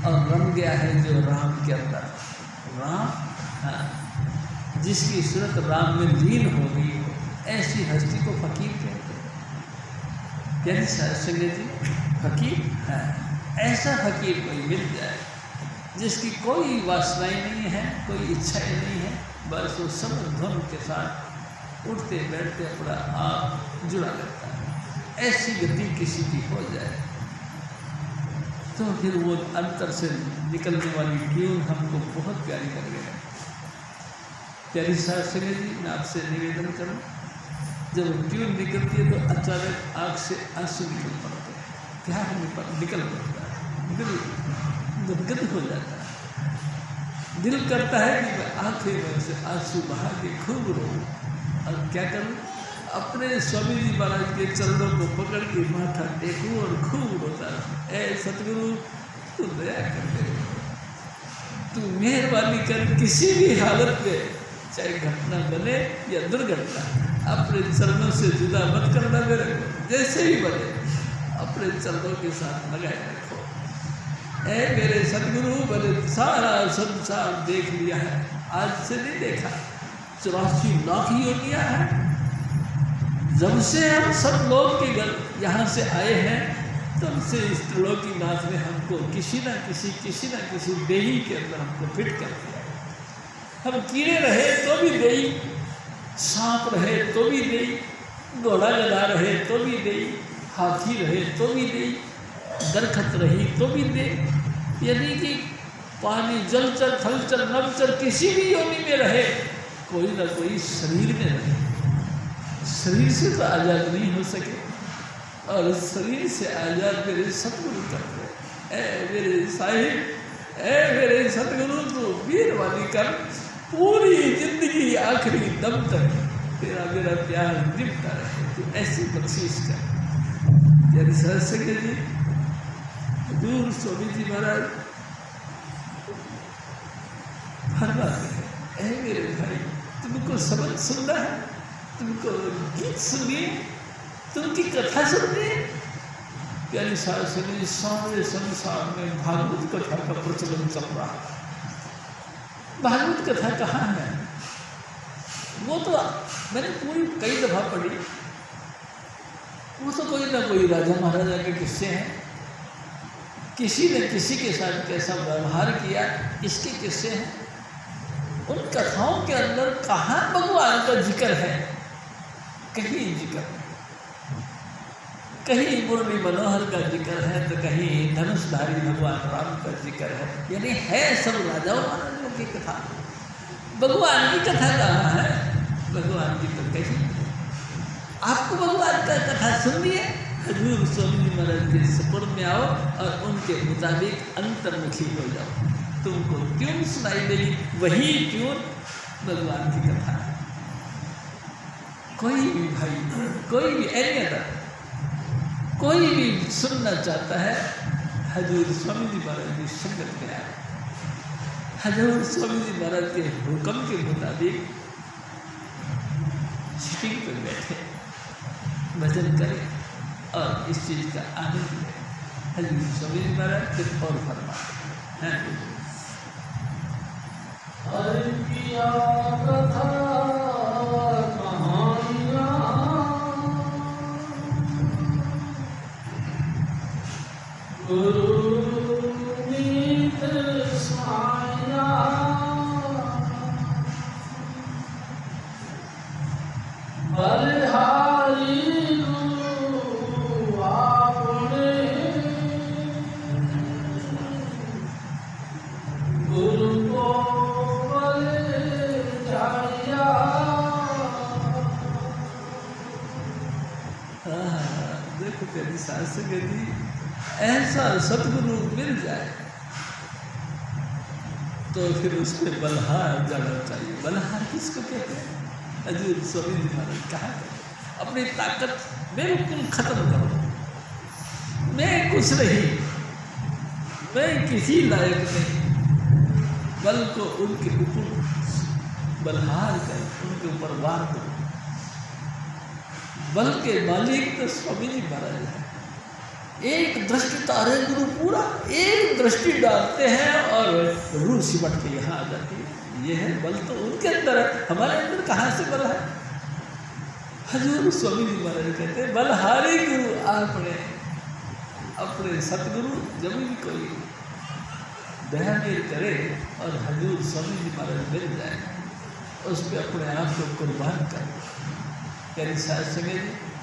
और रम गया है जो राम के अंदर। राम, हाँ, जिसकी सूरत राम में लीन हो गई हो, ऐसी हस्ती को फकीर कहते हैं। यानी संगत जी, फकीर है ऐसा फकीर कोई मिल जाए जिसकी कोई वासनाएं नहीं है, कोई इच्छाएं नहीं है, बस वो सब धुन के साथ उठते बैठते अपना आप जुड़ा रहता है। ऐसी गति किसी की हो जाए तो फिर वो अंतर से निकलने वाली ट्यून हमको बहुत प्यारी लग रही है। प्यारी साहब संगत जी, मैं आपसे निवेदन करूं, जब ट्यून निकलती है तो अचानक आँख से आंसू निकल पड़ते हैं, क्या निकल पड़ता है, दिल गदगद हो जाता है। दिल करता है कि मैं आँखें में से आंसू बहा के खूब रो, और क्या करूं, अपने स्वामी जी महाराज के चरणों को पकड़ के माथा टेकूं और खूब रोता। ऐ सतगुरु, तू दया कर दे, तू मेहरबानी कर, किसी भी हालत में, चाहे घटना बने या दुर्घटना, अपने चरणों से जुदा मत करना मेरे को, जैसे ही बने अपने चरणों के साथ लगाए रखो। ऐ मेरे सतगुरु, मैंने सारा संसार देख लिया है, आज से नहीं देखा, 84 लाख योनियाँ हैं। जब से हम सब लोग के घर यहाँ से आए हैं, तब से इस त्रिलोकीनाथ ने हमको किसी न किसी देही के अंदर हमको फिट कर दिया। हम कीड़े रहे तो भी देही, सांप रहे तो भी देही, घोड़ा गधा रहे तो भी देही, हाथी रहे तो भी देही, दरखत रही तो भी दे, यानी कि पानी, जलचर, थलचर, नभचर किसी भी योनि में रहे, कोई ना कोई शरीर में रहे। शरीर से तो आज़ाद नहीं हो सके, और शरीर से आज़ाद मेरे सतगुरु करते। ऐ मेरे साहिब, ऐ मेरे सतगुरु, तो मेहरबानी कर, पूरी जिंदगी आखिरी दम तक तेरा मेरा प्यार निभता रहे, तो ऐसी बख्शीश कर। यदि सर सके जी, दूर स्वामी जी महाराज फरमाते हैं, ऐ मेरे भाई, तुमको सबक सुनना है, तुमको गीत सुनिए, तुमकी कथा सुनिए। प्यारी साहब सुनिए, सारे संसार में भागवत कथा का प्रचलन चल रहा है। भागवत कथा कहाँ है? वो तो मैंने पूरी कई दफ़ा पढ़ी, वो तो कोई ना कोई राजा महाराजा के किस्से हैं, किसी ने किसी के साथ कैसा व्यवहार किया, इसके किस्से हैं। उन कथाओं के अंदर कहाँ भगवान का जिक्र है? कहीं जिक्र है, कहीं मुरली मनोहर का जिक्र है, तो कहीं धनुषधारी भगवान राम का जिक्र है। यानी है सब राजाओं महाराजों की कथा, भगवान की कथा कहाँ है? भगवान की तो कहीं। आपको भगवान का कथा सुनिए, हजूर स्वामी जी महाराज के सपुर्द में आओ और उनके मुताबिक अंतर्मुखी हो जाओ, तुमको ट्यून सुनाई देगी, वही ट्यून भगवान की कथा है। कोई भी भाई, कोई भी एनी अदर, कोई भी सुनना चाहता है हजूर स्वामी जी महाराज की संगत में आए। हजूर स्वामी जी महाराज के हुक्म के मुताबिक सीटिंग पर बैठे, भजन करें और इस चीज़ का आनंद लें। हजूर स्वामी जी महाराज फिर और फरमाते हैं, हरि किया कथा कहानियाँ, गुरु नीत साया, बलिहारी गुरु आपने, गुरु को बलि जाया। देखो तेरी सास गति, ऐसा सतगुरु मिल जाए तो फिर उस पर बलहार जाना चाहिए। बलहार किसको कहते हैं? हजूर स्वामी जी महाराज कहा अपनी ताकत बिल्कुल खत्म करो, मैं कुछ नहीं, मैं किसी लायक नहीं, बल को उनके ऊपर बलहार कर, उनके ऊपर वार करो। बल के मालिक तो स्वामी जी महाराज है। एक दृष्टि तारे गुरु पूरा, एक दृष्टि डालते हैं और रूह सिमट के यहाँ आ जाती है। ये है बल तो उनके अंदर है, हमारे अंदर कहाँ से बल है? हजूर स्वामी जी महाराज कहते हैं बलहारी गुरु आपने, अपने सतगुरु जब भी कोई दया मेल करे और हजूर स्वामी जी महाराज मिल जाए, उस पर अपने आप को कुर्बान कर। यानी साथ संगे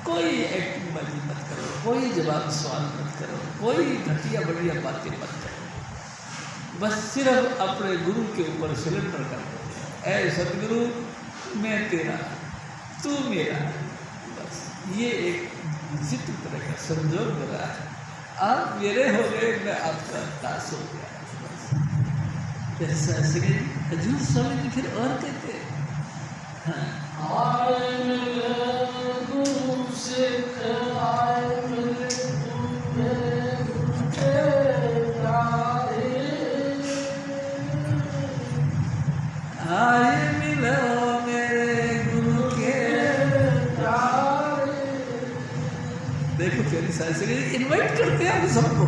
कोई एक्टिंग बाजी मत करो, कोई जवाब सवाल मत करो, कोई घटिया बढ़िया बातें मत करो, बस सिर्फ अपने गुरु के ऊपर सरेंडर कर दो। ऐ सतगुरु मैं तेरा, तू मेरा, बस ये एक विचित्र तरह का संजोग हो रहा है। आप मेरे हो गए, मैं आपका दास हो गया। बस ऐसा सगे हजूर स्वामी जी फिर और कहते हैं, हाँ आए मिले गुरु सिख, आए मिले तुम्हें उनके प्यारे, आए मिलो मेरे गुरु के प्यारे। देखो प्यारी सासरी इनवाइट करते हैं हम सबको,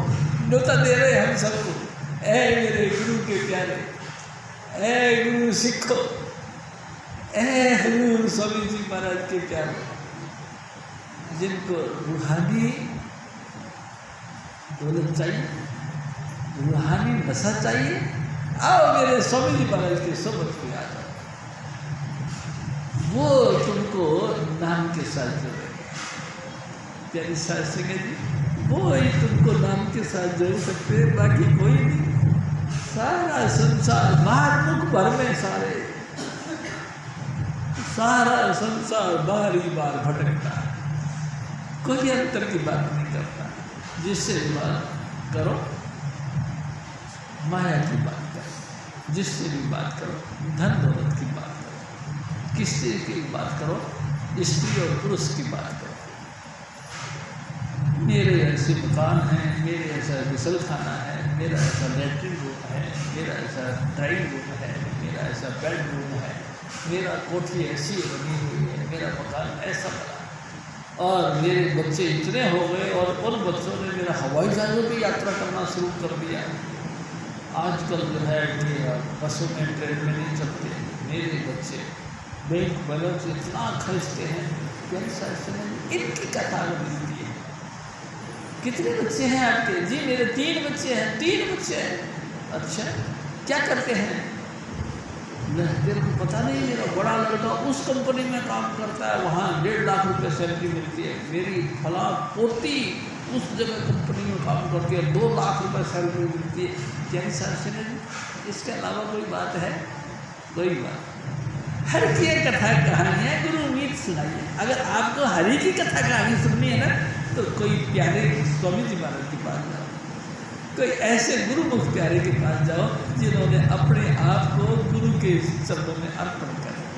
न्योता दे रहे हैं हम सबको। ऐ मेरे गुरु के प्यारे, ऐ गुरु सिखो, ऐ हजूर स्वामी जी महाराज के प्यारे, जिनको रूहानी दौलत चाहिए, रूहानी नशा चाहिए, आओ मेरे स्वामी जी महाराज के सोबत में आ जाओ। वो तुमको नाम के साथ जोड़ेंगे। प्यारी सास सिंह जी, वो ही तुमको नाम के साथ जोड़ सकते हैं, बाकी कोई नहीं। सारा संसार बाहर मुख भर में सारा संसार बार ही बार भटकता है, कोई अंतर की बात नहीं करता। जिससे भी बात करो माया की बात करो, जिससे भी बात करो धन दौलत की बात करो, किसी की बात करो स्त्री और पुरुष की बात करो। मेरे ऐसे मकान हैं, मेरे ऐसा गुसल खाना है, मेरा ऐसा लेटरिन रूम है, मेरा ऐसा ड्राइंग रूम है, मेरा ऐसा बेडरूम है, मेरा कोठी ऐसी बनी हुई है, मेरा मकान ऐसा बना, और मेरे बच्चे इतने हो गए और उन बच्चों ने मेरा हवाई जहाज़ों की यात्रा करना शुरू कर दिया। आजकल जो है कि बसों में ट्रेन में नहीं चलते, मेरे बच्चे बैंक बैलेंस इतना खर्चते हैं, कैसा इनकी कतार मिलती है। कितने बच्चे हैं आपके? जी मेरे 3 बच्चे हैं। 3 बच्चे हैं। अच्छा क्या करते हैं? तेरे को पता नहीं, मेरा बड़ा लड़का उस कंपनी में काम करता है, वहाँ 1.5 लाख रुपये सैलरी मिलती है। मेरी फला पोती उस जगह कंपनी में काम करती है, 2 लाख रुपये सैलरी मिलती है। क्या सर सुने? इसके अलावा कोई बात है? कोई बात। हर की कथा कहानी है, गुरु उम्मीद सुनाइए। अगर आपको हरि की कथा कहानी सुननी है ना, तो कोई प्यारे स्वामी जी महाराज के पास जाओ, कोई ऐसे गुरुमुख प्यारे के पास जाओ जिन्होंने अपने आप को गुरु के चरणों में अर्पण कर दिया।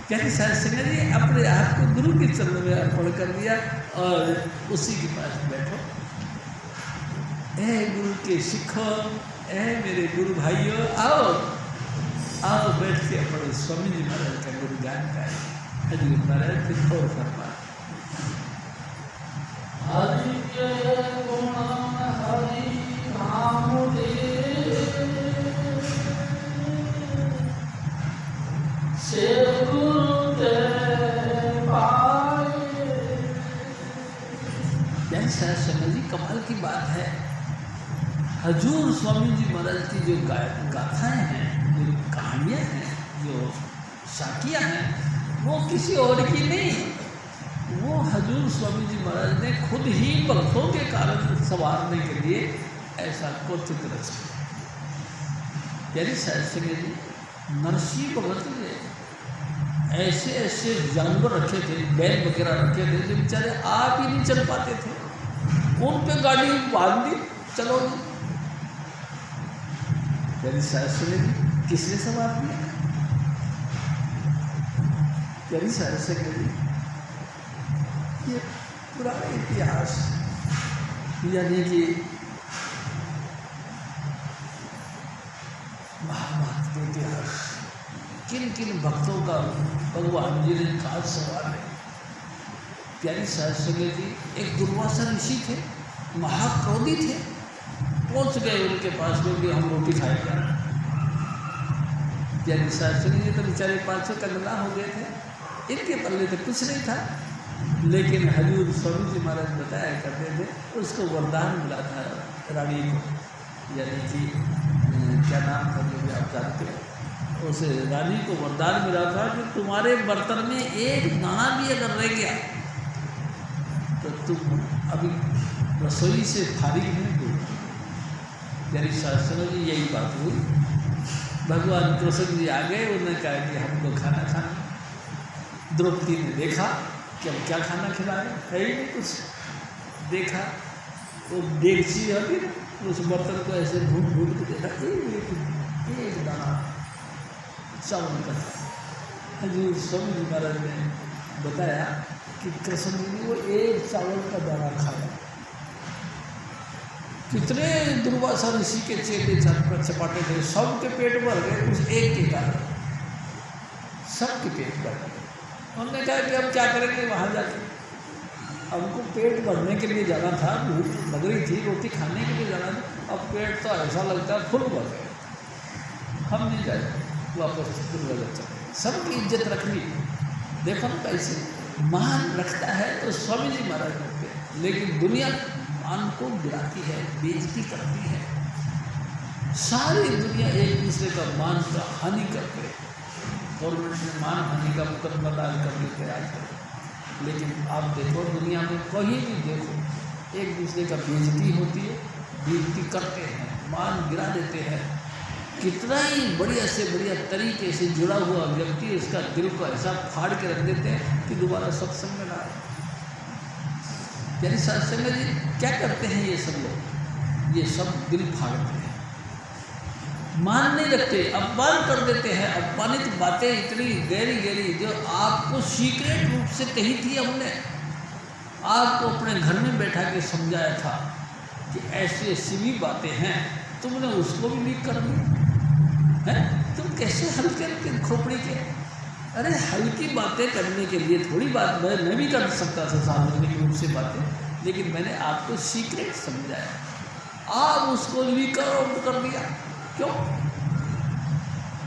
क्या शास्त्री जी अपने आप को गुरु के चरणों में अर्पण कर दिया और उसी के पास बैठो। ए गुरु के सिखो, ए मेरे गुरु भाइयों, आओ आओ बैठ के अपने स्वामी जी महाराज का गुणगान गाए। हजूर महाराज फिर और फरमा, हरि के गुण हरि नाम दे, से गुरु ते पाए। जैसा समय जी कमाल की बात है, हजूर स्वामी जी महाराज की जो गाथाएं हैं, जो कहानियाँ हैं, जो साखियाँ हैं, वो किसी और की नहीं, वो हजूर स्वामी जी महाराज ने खुद ही भक्तों के कारण संवारने के लिए ऐसा कौतुक रचा। यानी शायद जी नरसिंह भगत ने ऐसे ऐसे जानवर रखे थे, बैल वगैरह रखे थे, जो बेचारे आप ही नहीं चल पाते थे, उन पे गाड़ी बांध दी, चलो। यानी शायद जी किसने सवार किया? यानी शायद जी ये पुराना इतिहास, यानी कि महाभारत का इतिहास, किन किन भक्तों का भगवान जी ने काज संवारे। प्यारी शास्त्री जी एक दुर्वासा ऋषि थे, महाक्रोधी थे, पहुंच गए उनके पास में कि हम रोटी खाएंगे। प्यारी शास्त्री जी तो बेचारे 500 कंगना हो गए थे, इनके पल्ले तो कुछ नहीं था, लेकिन हजूर स्वामी जी महाराज बताया करते थे, उसको वरदान मिला था रानी को, यानी कि क्या नाम था जो भी आप जानते हो, उस रानी को वरदान मिला था कि तुम्हारे बर्तन में एक दाना भी अगर रह गया तो तुम अभी रसोई से फारिग नहीं हो। यानी शास्त्रों जी यही बात हुई, भगवान कृष्ण जी आ गए, उन्होंने कहा कि हमको खाना खाना। द्रौपदी ने देखा कि हम क्या खाना खिलाएं, है ही नहीं कुछ, देखा वो देगची होती ना, उस बर्तन को ऐसे ढूंढ ढूंढ के देखा, एक दाना चावल का। हजूर स्वामी जी महाराज ने बताया कि कृष्ण जी ने वो एक चावल का दाना खाया। कितने दुर्वासा ऋषि के चेले चपाटे थे, सबके पेट भर गए उस एक के कारण, सबके पेट भर गए। उन्होंने कहा कि अब क्या करेंगे वहाँ जाके, हमको पेट भरने के लिए जाना था, भूख लग रही थी, रोटी खाने के लिए जाना था, अब पेट तो ऐसा लगता है फुल भर गए, हम नहीं गए, वापस दुर्वासा चले। सबकी इज्जत रखनी, देखो ना कैसे मान रखता है तो स्वामी जी महाराज रखते हैं, लेकिन दुनिया मान को गिराती है, बेइज्जती करती है, सारी दुनिया एक दूसरे का मान का हानि करते हैं। गवर्नमेंट ने मान हानि का मुकदमा दायर करने के आज, लेकिन आप देखो दुनिया में कहीं भी देखो एक दूसरे का बेइज्जती होती है, बेइज्जती करते हैं, मान गिरा देते हैं। कितना ही बढ़िया से बढ़िया तरीके से जुड़ा हुआ व्यक्ति उसका दिल को ऐसा फाड़ के रख देते हैं कि दोबारा सत्संग में ना आए। यानी सत्संग जी क्या करते हैं ये सब लोग, ये सब दिल फाड़ते हैं, मान नहीं रखते, अपमान कर देते हैं। अपमानित बातें इतनी गहरी गहरी जो आपको सीक्रेट रूप से कही थी, हमने आपको अपने घर में बैठा के समझाया था कि ऐसी ऐसी भी बातें हैं, तुमने उसको भी लीक कर दी है। तुम कैसे हल्के हल्के खोपड़ी के, अरे हल्की बातें करने के लिए थोड़ी बात मैं भी कर सकता था सार्वजनिक रूप से बातें, लेकिन मैंने आपको सीक्रेट समझाया, आप उसको लीक कर दिया। क्यों?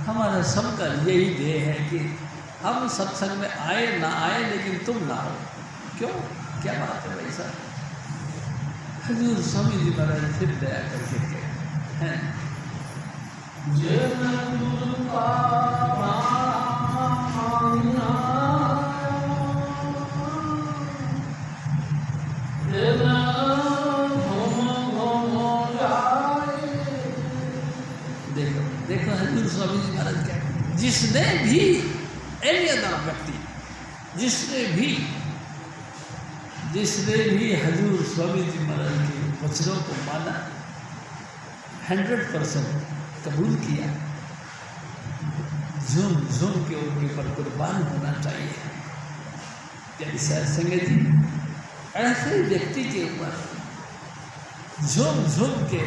हमारा सबका यही ध्येय है कि हम सत्संग में आए ना आए, लेकिन तुम ना हो। क्यों? क्या बात है भाई साहब? हजूर स्वामी जी महाराज फिर दया करके कहते हैं, देखो देखो हजूर स्वामी जी महाराज क्या, जिसने भी एनी अदर व्यक्ति जिसने भी हजूर स्वामी जी महाराज के वचनों को माना, 100% कबूल किया, झूम झूम के उनके ऊपर कुर्बान होना चाहिए। यदि संगत जी ऐसे व्यक्ति के ऊपर झुम झुम के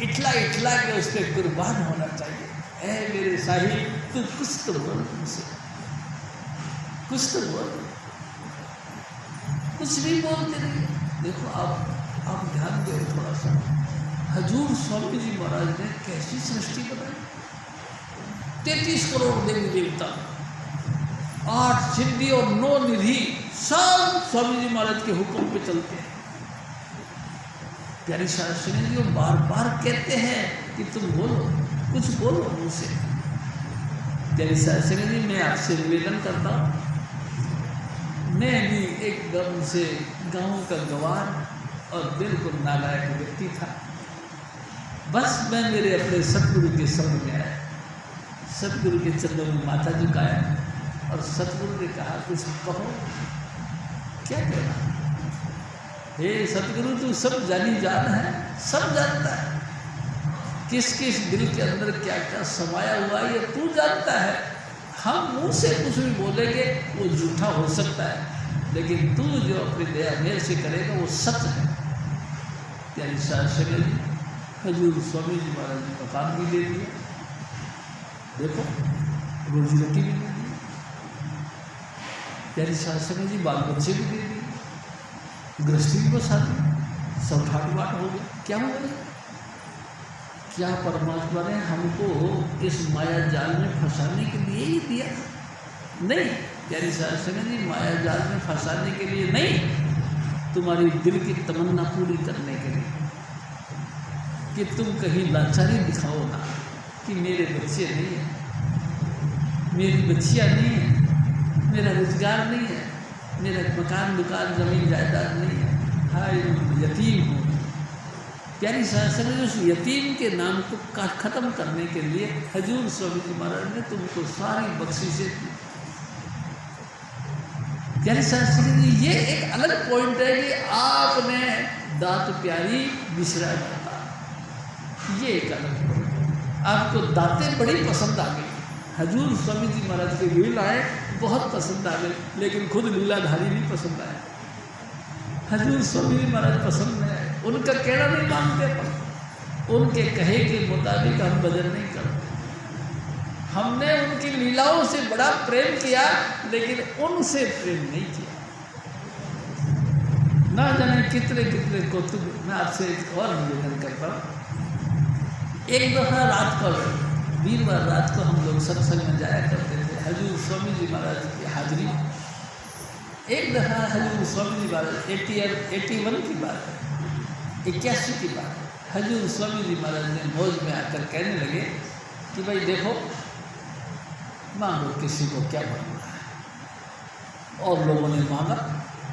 इठला इठला के उस पर कुर्बान होना चाहिए। ऐ मेरे साहिब तू कुछ तो बोल मुझसे, कुछ तो बोल, कुछ भी बोलते नहीं। देखो आप ध्यान दो थोड़ा सा, हजूर स्वामी जी महाराज ने कैसी सृष्टि बनाई। 33 करोड़ देवी देवता, 8 सिद्धि और 9 निधि, सब स्वामी जी महाराज के हुक्म पे चलते हैं। प्यारी शास्त्री जी वो बार बार कहते हैं कि तुम बोलो, कुछ बोलो मुझसे। प्यारी शास्त्री जी मैं आपसे निवेदन करता हूँ, मैं भी एकदम से गांव का गंवार और बिल्कुल नालायक व्यक्ति था। बस मैं मेरे अपने सतगुरु के शरण में आया, सतगुरु के चरणों में माथा झुकाया और सतगुरु ने कहा कुछ कहो, क्या कहना। हे सतगुरु तू सब जानी जान है, सब जानता है, किस किस दिल के अंदर क्या क्या समाया हुआ है ये तू जानता है। हम मुंह से कुछ भी बोलेंगे वो झूठा हो सकता है, लेकिन तू जो अपनी दया मेरे से करेगा वो सच है। प्यारी शास्त्री जी हजूर स्वामी जी महाराज ने मकान भी दे दिया, देखो रोजी रोटी भी दे दी, प्यारी शास्त्री जी बाल बच्चे भी दे दिए, गृहस्थी भी बसा दी, सब ठाट बाट हो गया। क्या हो गया? क्या परमात्मा ने हमको इस माया जाल में फंसाने के लिए ही दिया? नहीं प्यारी शास्त्री जी, माया जाल में फंसाने के लिए नहीं, तुम्हारी दिल की तमन्ना पूरी करने के लिए, कि तुम कहीं लाचारी दिखाओ ना कि मेरे बच्चे नहीं हैं, मेरी बच्चियाँ नहीं हैं, मेरा रोजगार नहीं है, मेरा मकान दुकान जमीन जायदाद नहीं है, हाय यतीम हूँ। प्यारी शास्त्री जी उस यतीम के नाम को ख़त्म करने के लिए हजूर स्वामी जी महाराज ने तुमको सारी बख्शिशें दी। प्यारी शास्त्री जी ये एक अलग पॉइंट है कि आपने दात प्यारी बिसरा जाता, ये एक अलग पॉइंट। आपको दातें बड़ी पसंद आ गई, हजूर स्वामी जी महाराज की लीलाएँ बहुत पसंद आ गई, लेकिन खुद लीलाधारी नहीं पसंद आया। हजूर स्वामी जी महाराज पसंद नहीं आए, उनका कहना नहीं मानते, पर उनके कहे के मुताबिक हम भजन नहीं करते। हमने उनकी लीलाओं से बड़ा प्रेम किया, लेकिन उनसे प्रेम नहीं किया। ना जाने कितने कितने कौतुक। मैं आपसे एक और निवेदन करता हूँ। एक दफ़ा रात को, वीरवार रात को हम लोग सत्संग में जाया करते थे, हजूर स्वामी जी महाराज की हाजिरी। एक दफ़ा हजूर स्वामी जी महाराज 81 की बात है, 81 की बात है, हजूर स्वामी जी महाराज ने मौज में आकर कहने लगे कि भाई देखो, मांगो किसी को क्या मांगना है। और लोगों ने मांगा,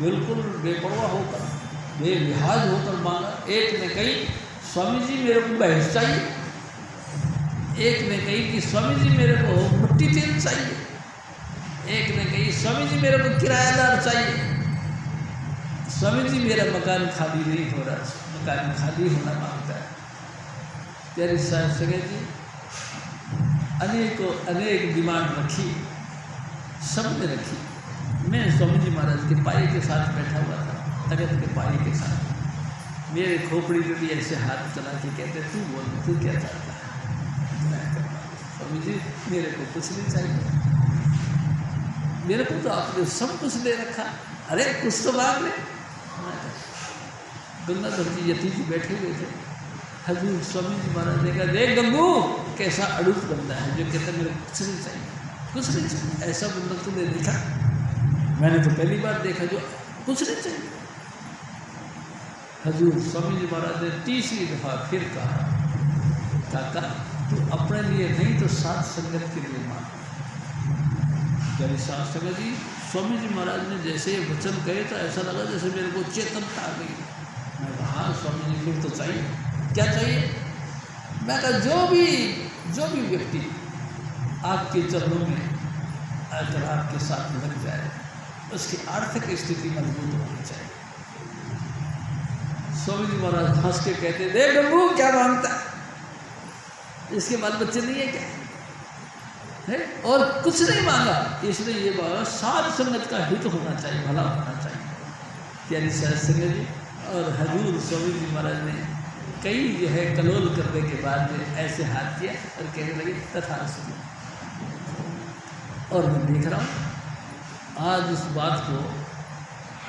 बिल्कुल बेपरवाह होकर, बेलिहाज होकर मांगा। एक ने कही स्वामी जी मेरे को भैंस चाहिए, एक ने कही कि स्वामी जी मेरे को मिट्टी तेल चाहिए, एक ने कही स्वामी जी मेरे को किराएदार चाहिए, स्वामी जी मेरा मकान खाली नहीं हो रहा, मकान खाली होना मांगता है। प्यारी शास्त्री जी अनेक डिमांड रखी, सबने रखी। मैं स्वामी जी महाराज के पाए के साथ बैठा हुआ था, तगत के पाए के साथ, मेरे खोपड़ी पे भी ऐसे हाथ चला के कहते तू बोल, तू क्या चाहता है। मैं कहता स्वामी जी मेरे को कुछ नहीं चाहिए, मेरे को तो आपने सब कुछ दे रखा, अरे कुछ तो मांग ले। गंगाधर जी यती जी बैठे हुए थे, हजूर स्वामी जी महाराज ने कहा देख गंगू कैसा अड़ूस बंदा है जो कहता मेरे को कुछ नहीं चाहिए, कुछ नहीं चाहिए। ऐसा बंदा तुमने देखा? मैंने तो पहली बार देखा जो कुछ नहीं चाहिए। हजूर स्वामी जी महाराज ने तीसरी दफ़ा फिर कहा काका तू अपने लिए नहीं तो साथ संगत के लिए मांग। प्यारी शास्त्री जी स्वामी जी महाराज ने जैसे ये वचन कहे तो ऐसा लगा जैसे मेरे को चेतनता आ गई। मैं कहा हाँ स्वामी जी फिर तो चाहिए, क्या चाहिए? मैं कहा जो भी व्यक्ति आपके चरणों में अगर आपके साथ लग जाए उसकी आर्थिक स्थिति मजबूत होनी चाहिए। स्वामी जी महाराज हंस के कहते देख गंगू क्या मांगता है, इसके बाल बच्चे नहीं है क्या है? और कुछ नहीं मांगा, इसलिए ये मांगा साध संगत का हित होना चाहिए, भला होना चाहिए। प्यारी शास्त्री जी और हजूर स्वामी जी महाराज ने कई जो है कलोल करने के बाद में ऐसे हाथ किया और कहने लगे तथास्तु। और मैं देख रहा हूँ आज इस बात को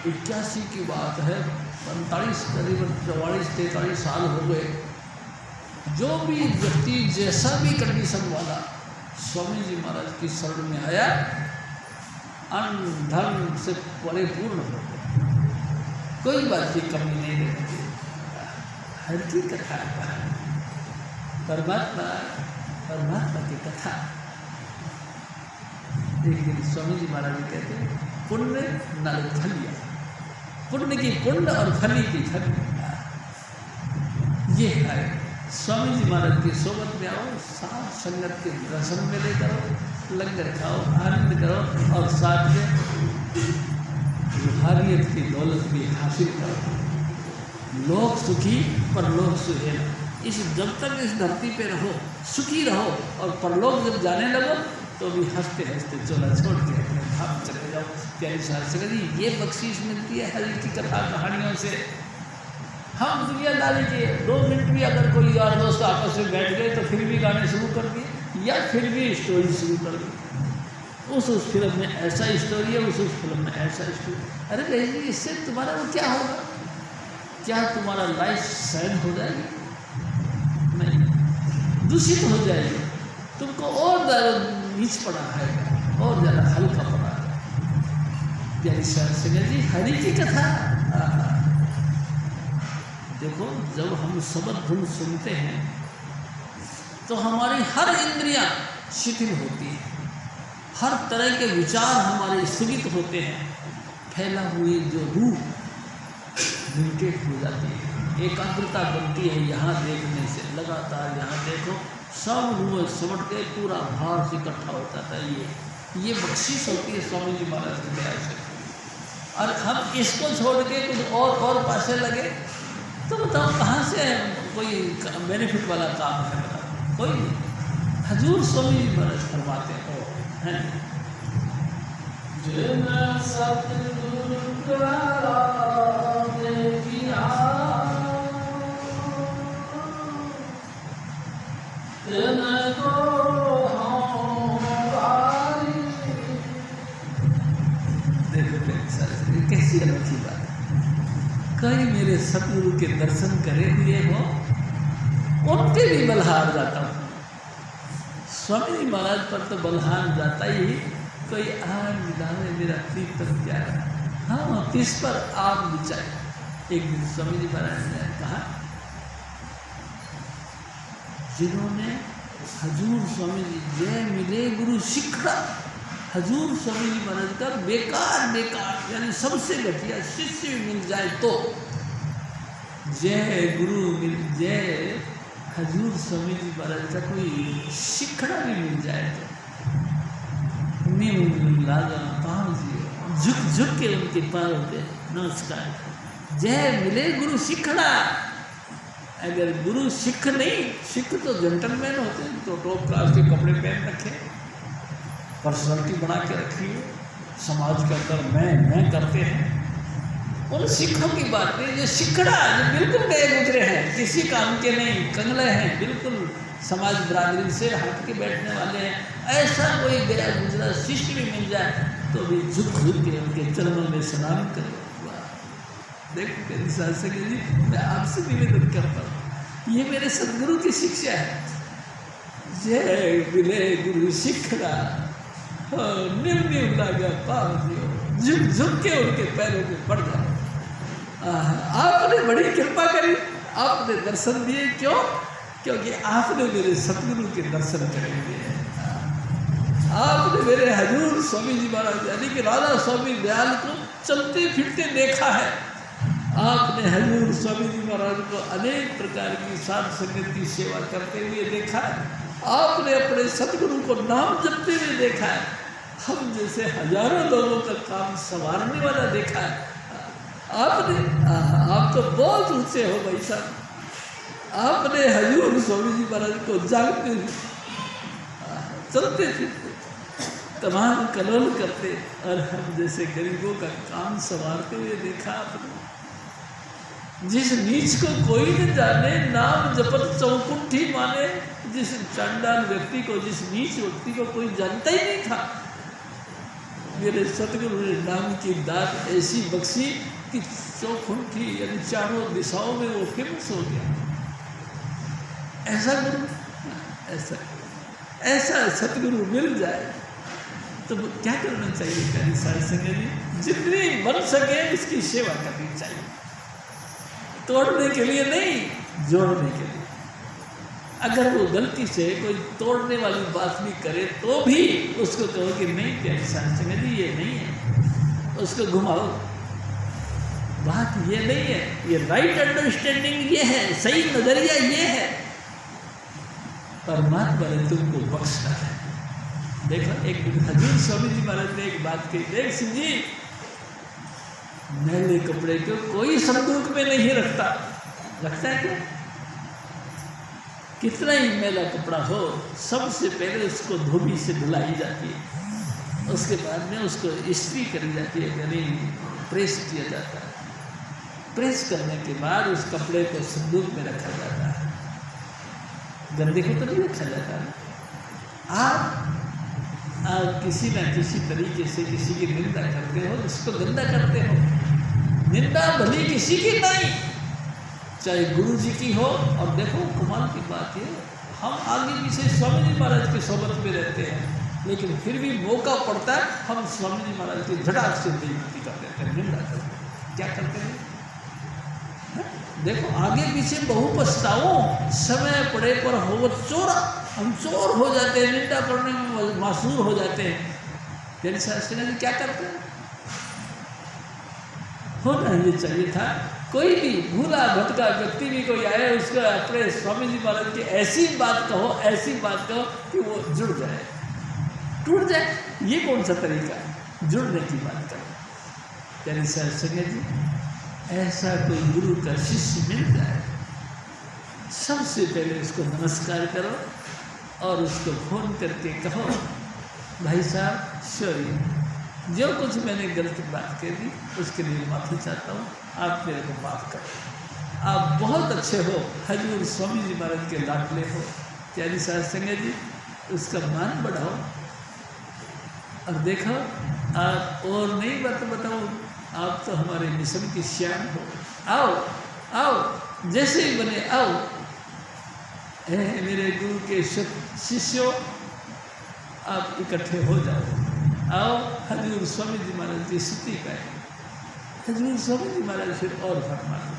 81 की बात है, 45 करीबन 44-43 साल हो गए। जो भी व्यक्ति जैसा भी कंडीशन वाला स्वामी जी महाराज की शरण में आया अन्न धन से परिपूर्ण हो गया, कोई बात की कमी नहीं रहती। हर की कथा परमात्मा की कथा। एक दिन स्वामी जी महाराज जी कहते हैं पुण्य नल फलिया, पुण्य की पुण्य और फली की फली। ये है स्वामी जी महाराज की सोबत में आओ, साथ संगत के दर्शन में ले करो, लंगर खाओ, आनंद करो और साथ में रूहानियत की दौलत भी हासिल करो। लोग सुखी परलोक सुहेल। इस जब तक इस धरती पे रहो सुखी रहो और परलोक जब जाने लगो तो भी हंसते हंसते चोला छोड़ के अपने धाम चले जाओ। प्यारी शास्त्री ये बख्शीश मिलती है हरि की कथा कहानियों से। हम दुनियादारी के 2 मिनट भी अगर कोई यार दोस्त आपस में बैठ गए तो फिर भी गाने शुरू कर दिए या फिर भी स्टोरी शुरू कर दी। उस फिल्म में ऐसा स्टोरी है, उस फिल्म में ऐसा स्टोरी। अरे भाई इससे तुम्हारा वो क्या होगा? क्या तुम्हारा लाइफ सैड हो जाएगी? नहीं, दूषित हो जाएगी, तुमको और ज़्यादा नीच पड़ा है और ज़्यादा हल्का पड़ा है। प्यारी शास्त्री जी हरि की कथा। देखो जब हम शब्द धुन सुनते हैं तो हमारी हर इंद्रियां शिथिल होती है, हर तरह के विचार हमारे स्थगित होते हैं, फैला हुई जो रूह लिमिटेड हो जाती है, एकाग्रता बनती है। यहाँ देखने से लगातार यहाँ देखो सब रूह समट के पूरा भाव से इकट्ठा हो जाता है। ये बख्शिश होती है स्वामी जी महाराज की दया से। और हम इसको छोड़ के कुछ और पासे लगे तो बताओ कहाँ से कोई बेनिफिट वाला काम है? बताओ कोई नहीं। हजूर स्वामी जी महाराज फरमाते हैं कैसी अनोखी बात। कई मेरे सतगुरु के दर्शन करे हुए हो उनके भी बलहार जाता हूँ। स्वामी जी महाराज पर तो बलहार जाता ही, कोई आग मिलावे मेरा प्रीतम प्यारा, हाँ किस पर आग बिछाए। एक दिन स्वामी जी महाराज ने कहा जिन्होंने हजूर स्वामी जी जय मिले गुरु शिखरा, हजूर स्वामी जी महाराज का बेकार यानी सबसे घटिया शिष्य भी मिल जाए तो जय गुरु मिल जय हजूर स्वामी जी महाराज का कोई शिखड़ा भी मिल जाए तो लागा पाँव जी झुक के उनके पाँव पे नमस्कार। जय मिले गुरु शिखड़ा। अगर गुरु सिख नहीं, सिख तो जेंटलमैन होते हैं, तो टॉप क्लास के कपड़े पहन रखे, पर्सनालिटी बना के रखी है, समाज के अंदर मैं करते हैं। उन सिखों की बात नहीं, जो सिखड़ा जो बिल्कुल गए गुजरे हैं, किसी काम के नहीं, कंगले हैं, बिल्कुल समाज बिरादरी से हट के बैठने वाले हैं, ऐसा कोई गया गुजरा शिष्य भी मिल जाए तो भी झुक के उनके चरणों में स्नान करें। देखो मेरी शास्त्री जी, मैं आपसे निवेदन करता हूँ, ये मेरे सदगुरु की शिक्षा है। जय मिले गुरु शिखरा, निर्निम लागा पाँव दियो, झुक के उनके पैरों में पड़ जाओ। आपने बड़ी कृपा करी, आपने दर्शन दिए। क्यों? क्योंकि आपने मेरे सतगुरु के दर्शन करे हुए। आपने मेरे हजूर स्वामी जी महाराज यानी कि राधा स्वामी दयाल को चलते फिरते देखा है। आपने हजूर स्वामी जी महाराज को अनेक प्रकार की साध संगत की सेवा करते हुए देखा है। आपने अपने सतगुरु को नाम जपते हुए देखा है। हम जैसे हजारों लोगों का काम संवारने वाला देखा है आपने। आप तो बहुत ऊंचे हो भाई साहब। आपने हजूर स्वामी जी महाराज को जागते हुए चलते फिरते तमाम कलोल करते और हम जैसे गरीबों का काम संवारते हुए देखा आपने। जिस नीच को कोई न जाने, नाम जपत चौकुंठी माने। जिस चंडाल व्यक्ति को, जिस नीच व्यक्ति को कोई जानता ही नहीं था, मेरे सतगुरु ने नाम की दात ऐसी बख्शी कि चौकुंठी यानी चारों दिशाओं में वो फेमस हो गया। ऐसा गुरु, ऐसा सतगुरु मिल जाए तो क्या करना चाहिए प्यारी सारी संगत जी? जितनी बन सके इसकी सेवा करनी चाहिए, तोड़ने के लिए नहीं, जोड़ने के लिए। अगर वो गलती से कोई तोड़ने वाली बात नहीं करे तो भी उसको कहो कि नहीं प्यारी सारी संगत जी ये नहीं है, उसको घुमाओ, बात ये नहीं है, ये राइट अंडरस्टैंडिंग ये है, सही नजरिया ये है, परमात्मा ने तुमको बख्शा है। देखो एक हजूर स्वामी जी महाराज ने एक बात कही, देख सिंह जी, मैले कपड़े को कोई संदूक में नहीं रखता। रखता है क्या? कितना ही मैला कपड़ा हो, सबसे पहले उसको धोबी से धुलाई जाती है, उसके बाद में उसको इस्त्री करी जाती है, यानी प्रेस किया जाता है। प्रेस करने के बाद उस कपड़े को संदूक में रखा जाता है, गंदे को तो नहीं रखा जाता है। आप किसी न किसी तरीके से किसी की निंदा करते हो, उसको गंदा करते हो। निंदा भली किसी की नहीं, चाहे गुरु जी की हो। और देखो कमाल की बात है, हम आगे पीछे स्वामी जी महाराज के सोबत में रहते हैं, लेकिन फिर भी मौका पड़ता है हम स्वामी जी महाराज की झटाक से बेइज्जती कर देते हैं, निंदा करते हैं। क्या करते हैं? देखो आगे पीछे बहु पछताओ, समय पड़े पर हो चोर, हम चोर हो जाते हैं, निंदा करने में मासूर हो जाते हैं। यानी शास्त्री जी क्या करते हैं? होना ये चाहिए था, कोई भी भूला भटका व्यक्ति भी कोई आए, उसको अपने स्वामी जी महाराज की ऐसी बात कहो, ऐसी बात कहो कि वो जुड़ जाए, टूट जाए। ये कौन सा तरीका है? जुड़ने की बात करो। यानी शास्त्री जी ऐसा कोई गुरु का शिष्य मिल जाए, सबसे पहले उसको नमस्कार करो और उसको फोन करके कहो, भाई साहब सॉरी, जो कुछ मैंने गलत बात कह दी उसके लिए माफ़ी चाहता हूँ, आप मेरे को माफ़ करो। आप बहुत अच्छे हो, हजूर स्वामी जी महाराज के लाडले हो, प्यारी साध संगत जी, उसका मान बढ़ाओ। और देखो आप और नई बात बताओ, आप तो हमारे मिशन की श्याम हो, आओ आओ जैसे ही बने आओ। मेरे गुरु के शिष्यों, आप इकट्ठे हो जाओ, आओ हजूर स्वामी जी महाराज की स्तुति करें। हजूर स्वामी जी महाराज फिर और फरमाते,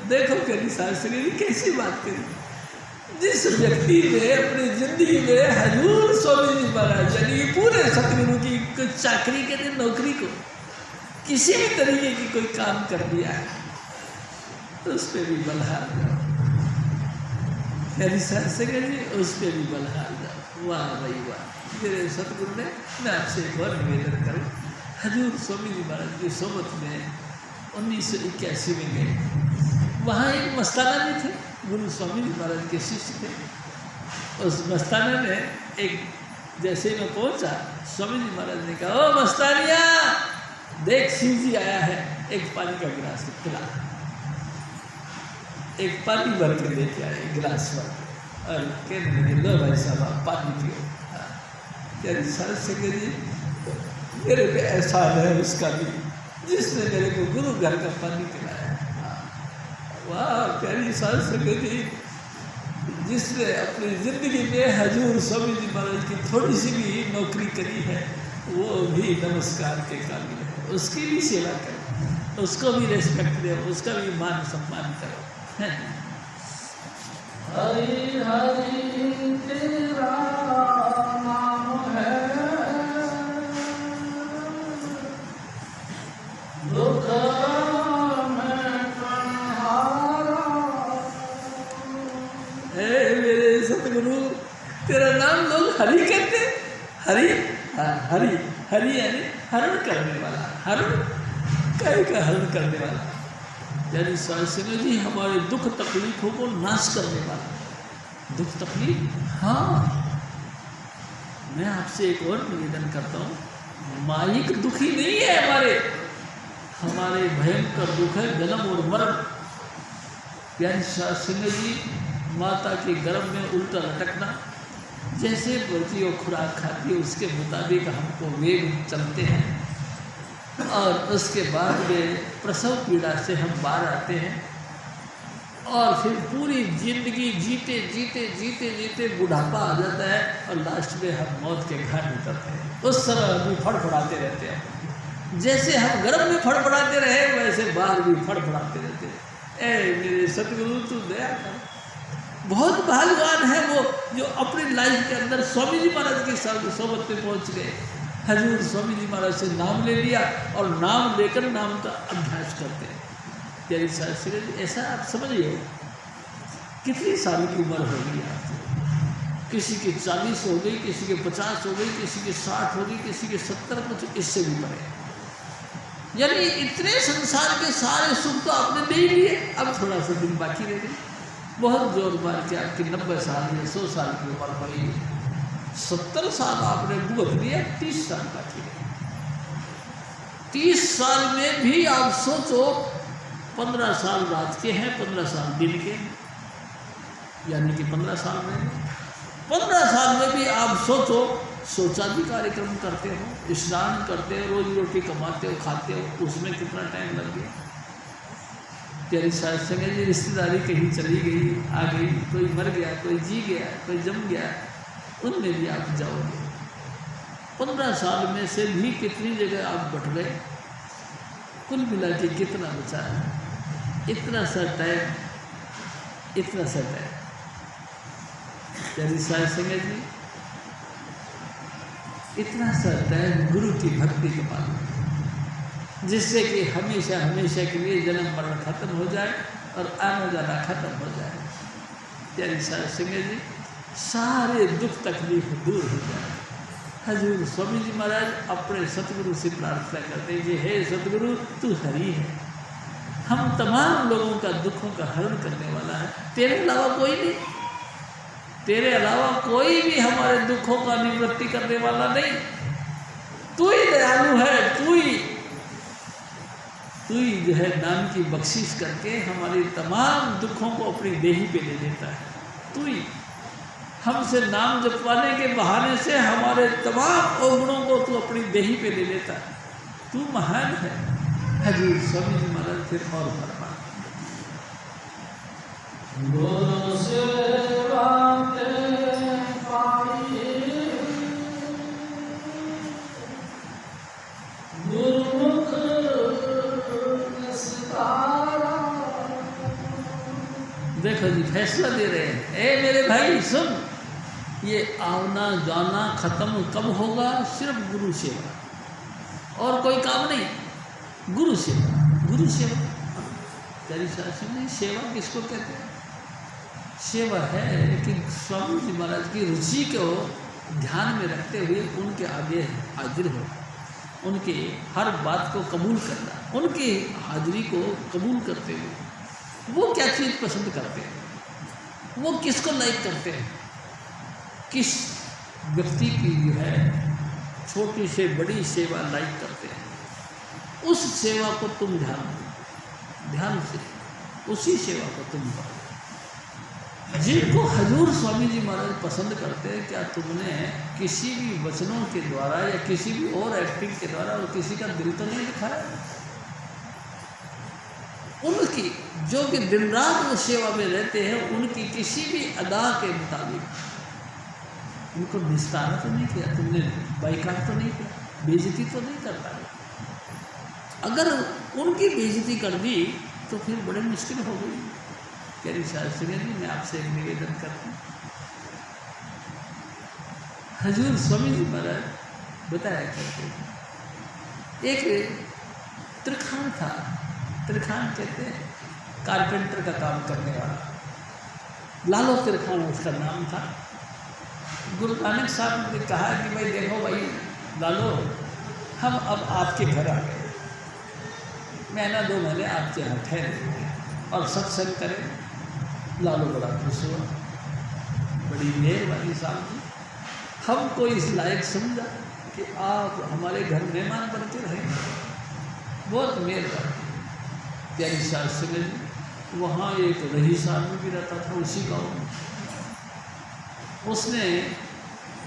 देखो कभी शास्त्री जी कैसी बात करी। जिस व्यक्ति ने अपनी जिंदगी में हजूर स्वामी जी महाराज यानी पूरे सतगुरु की कोई चाकरी के लिए, नौकरी को, किसी भी तरीके की कोई काम कर दिया है, तो उस पर भी बलहाल जाओ। मेरी शास्त्री जी उस पर भी बलहाल जाओ। वाह भाई वाह, मेरे सतगुरु ने, मैं आपसे एक और निवेदन करूँ, हजूर स्वामी जी महाराज की सोबत में 1981 में गए, वहाँ एक मस्ताना भी थे, गुरु स्वामी जी महाराज के शिष्य थे। उस मस्ताना में एक, जैसे मैं पहुँचा, स्वामी जी महाराज ने कहा, ओ मस्तानिया देख शिव जी आया है, एक पानी का गिलास पिला। एक पानी भर के लेके आए, एक गिलास भर, और कहने लगे, लो भाई साहब आप पानी पियो। क्या सारे संगत जी, मेरे पे एहसान है उसका भी, जिसने मेरे को गुरु घर का पानी पिलाया। वाह प्यारी साध संगत जी, जिसने अपनी ज़िंदगी में हजूर स्वामी जी महाराज की थोड़ी सी भी नौकरी करी है, वो भी नमस्कार के काबिल है। उसकी भी सेवा करो, उसको भी रेस्पेक्ट दो, उसका भी मान सम्मान करो। हरि हरि तेरा नाम है, दुख में कन्हारा। मेरे सतगुरु, तेरा नाम लोग हरि कहते, हरि, हाँ हरि, हरि यानी हरण करने वाला, हरण कहीं का हरण करने वाला। यानी साहब जी हमारे दुख तकलीफों को नाश करने वाला। दुख तकलीफ, हाँ, मैं आपसे एक और निवेदन करता हूँ, माइक दुखी नहीं है हमारे भयंकर दुख है जन्म और मरण। यानी साहब जी माता के गर्भ में उल्टा लटकना, जैसे बच्ची और खुराक खाती है उसके मुताबिक हमको वेग चलते हैं और उसके बाद में प्रसव पीड़ा से हम बाहर आते हैं और फिर पूरी जिंदगी जीते जीते जीते जीते बुढ़ापा आ जाता है और लास्ट में हम मौत के घर उतरते हैं। उस समय हम फड़फड़ाते रहते हैं, जैसे हम गर्भ में फड़फड़ाते रहे वैसे बाहर भी फड़फड़ाते रहते हैं। ए मेरे सतगुरु तू दया कर। बहुत भाग्यवान है वो जो अपनी लाइफ के अंदर स्वामी जी महाराज की सोबत में पहुंच गए। हजूर स्वामी जी महाराज से नाम ले लिया और नाम लेकर नाम का अभ्यास करते हैं। यानी साहब ऐसा आप समझिए, कितनी साल की उम्र होगी आपकी, किसी की 40 हो गई, किसी के 50 हो गई, किसी की 60 हो गई, किसी के 70, कुछ इससे भी बढ़े। यानी इतने संसार के सारे सुख तो आपने नहीं लिए, अब थोड़ा सा दिन बाकी रह गई। बहुत जोर मार के आपकी 90 साल या 100 साल की उम्र पड़ी, 70 साल आपने भुगत लिया, 30 साल बाकी रहे। 30 साल में भी आप सोचो 15 साल रात के हैं, 15 साल दिन के, यानी कि 15 साल में 15 साल में भी आप सोचो शौचालय कार्यक्रम करते हो, स्नान करते हो, रोजी रोटी कमाते हो, खाते हो, उसमें कितना टाइम लग गया। तेरी साथ संगे जी रिश्तेदारी कहीं चली गई, आ गई, कोई मर गया, कोई जी गया, कोई जम गया, उनमें भी आप जाओगे। 15 साल में से भी कितनी जगह आप बट गए, कुल मिला के कितना बचा है? इतना सा टाइम, इतना सा टाइम। तेरी साथ संगे जी इतना सा टाइम गुरु की भक्ति के बाद, जिससे कि हमेशा हमेशा के लिए जन्म मरण खत्म हो जाए और आना जाना खत्म हो जाए। यानी साहब सिंह जी सारे दुख तकलीफ दूर हो जाए। हजूर स्वामी जी महाराज अपने सतगुरु से प्रार्थना करते हैं कि हे सतगुरु तू हरि है, हम तमाम लोगों का दुखों का हरण करने वाला है, तेरे अलावा कोई नहीं, तेरे अलावा कोई भी हमारे दुखों का निवृत्ति करने वाला नहीं। तू ही दयालु है, तू ही जो है नाम की बख्शिश करके हमारे तमाम दुखों को अपनी देही पे ले लेता है। तू ही हमसे नाम जपवाने के बहाने से हमारे तमाम अवगुणों को तू अपनी देही पे ले लेता है। तू महान है। हजूर स्वामी जी महाराज फिर और फरमा देखो जी फैसला दे रहे हैं, ए मेरे भाई सुन, ये आना जाना खत्म कब होगा? सिर्फ गुरु सेवा और कोई काम नहीं। गुरु सेवा, गुरु सेवा। तेरी शासन सेवा किसको कहते हैं? सेवा है कि स्वामी जी महाराज की रुचि को ध्यान में रखते हुए उनके आगे हाजिर हो, उनके हर बात को कबूल करना, उनकी हाजिरी को कबूल करते हुए वो क्या चीज़ पसंद करते हैं, वो किसको लाइक करते हैं, किस व्यक्ति की जो है छोटी से बड़ी सेवा लाइक करते हैं, उस सेवा को तुम ध्यान से उसी सेवा को तुम करो। जिनको हजूर स्वामी जी महाराज पसंद करते हैं, क्या तुमने किसी भी वचनों के द्वारा या किसी भी और एक्टिंग के द्वारा और किसी का दिल तो नहीं दिखाया? उनकी जो कि दिन रात वो सेवा में रहते हैं, उनकी किसी भी अदा के मुताबिक उनको निस्तारा तो नहीं किया तुमने, बाइकाट तो नहीं किया, बेइज्जती तो नहीं करता। अगर उनकी बेइज्जती कर दी तो फिर बड़ी मुश्किल हो गई। तेरी शास्त्री जी मैं आपसे एक निवेदन करता हूँ, हजूर स्वामी जी महाराज बताया करते हैं, एक त्रिखान था, त्रिखान कहते हैं कारपेंटर का काम करने वाला, लालो त्रिखान उसका नाम था। गुरु नानक साहब ने कहा कि भाई देखो भाई लालो, हम अब आपके घर आ गए, महीना 2 महीने आपके यहाँ ठहरे और सत्संग करें। लालू बड़ा खुश हुआ, बड़ी मेहरबानी साहब जी, हमको इस लायक समझा कि आप हमारे घर मेहमान बन के रहेंगे, बहुत मेहरबानी। प्यारी साहब से वहाँ एक रईस आदमी भी रहता था उसी गाँव में। उसने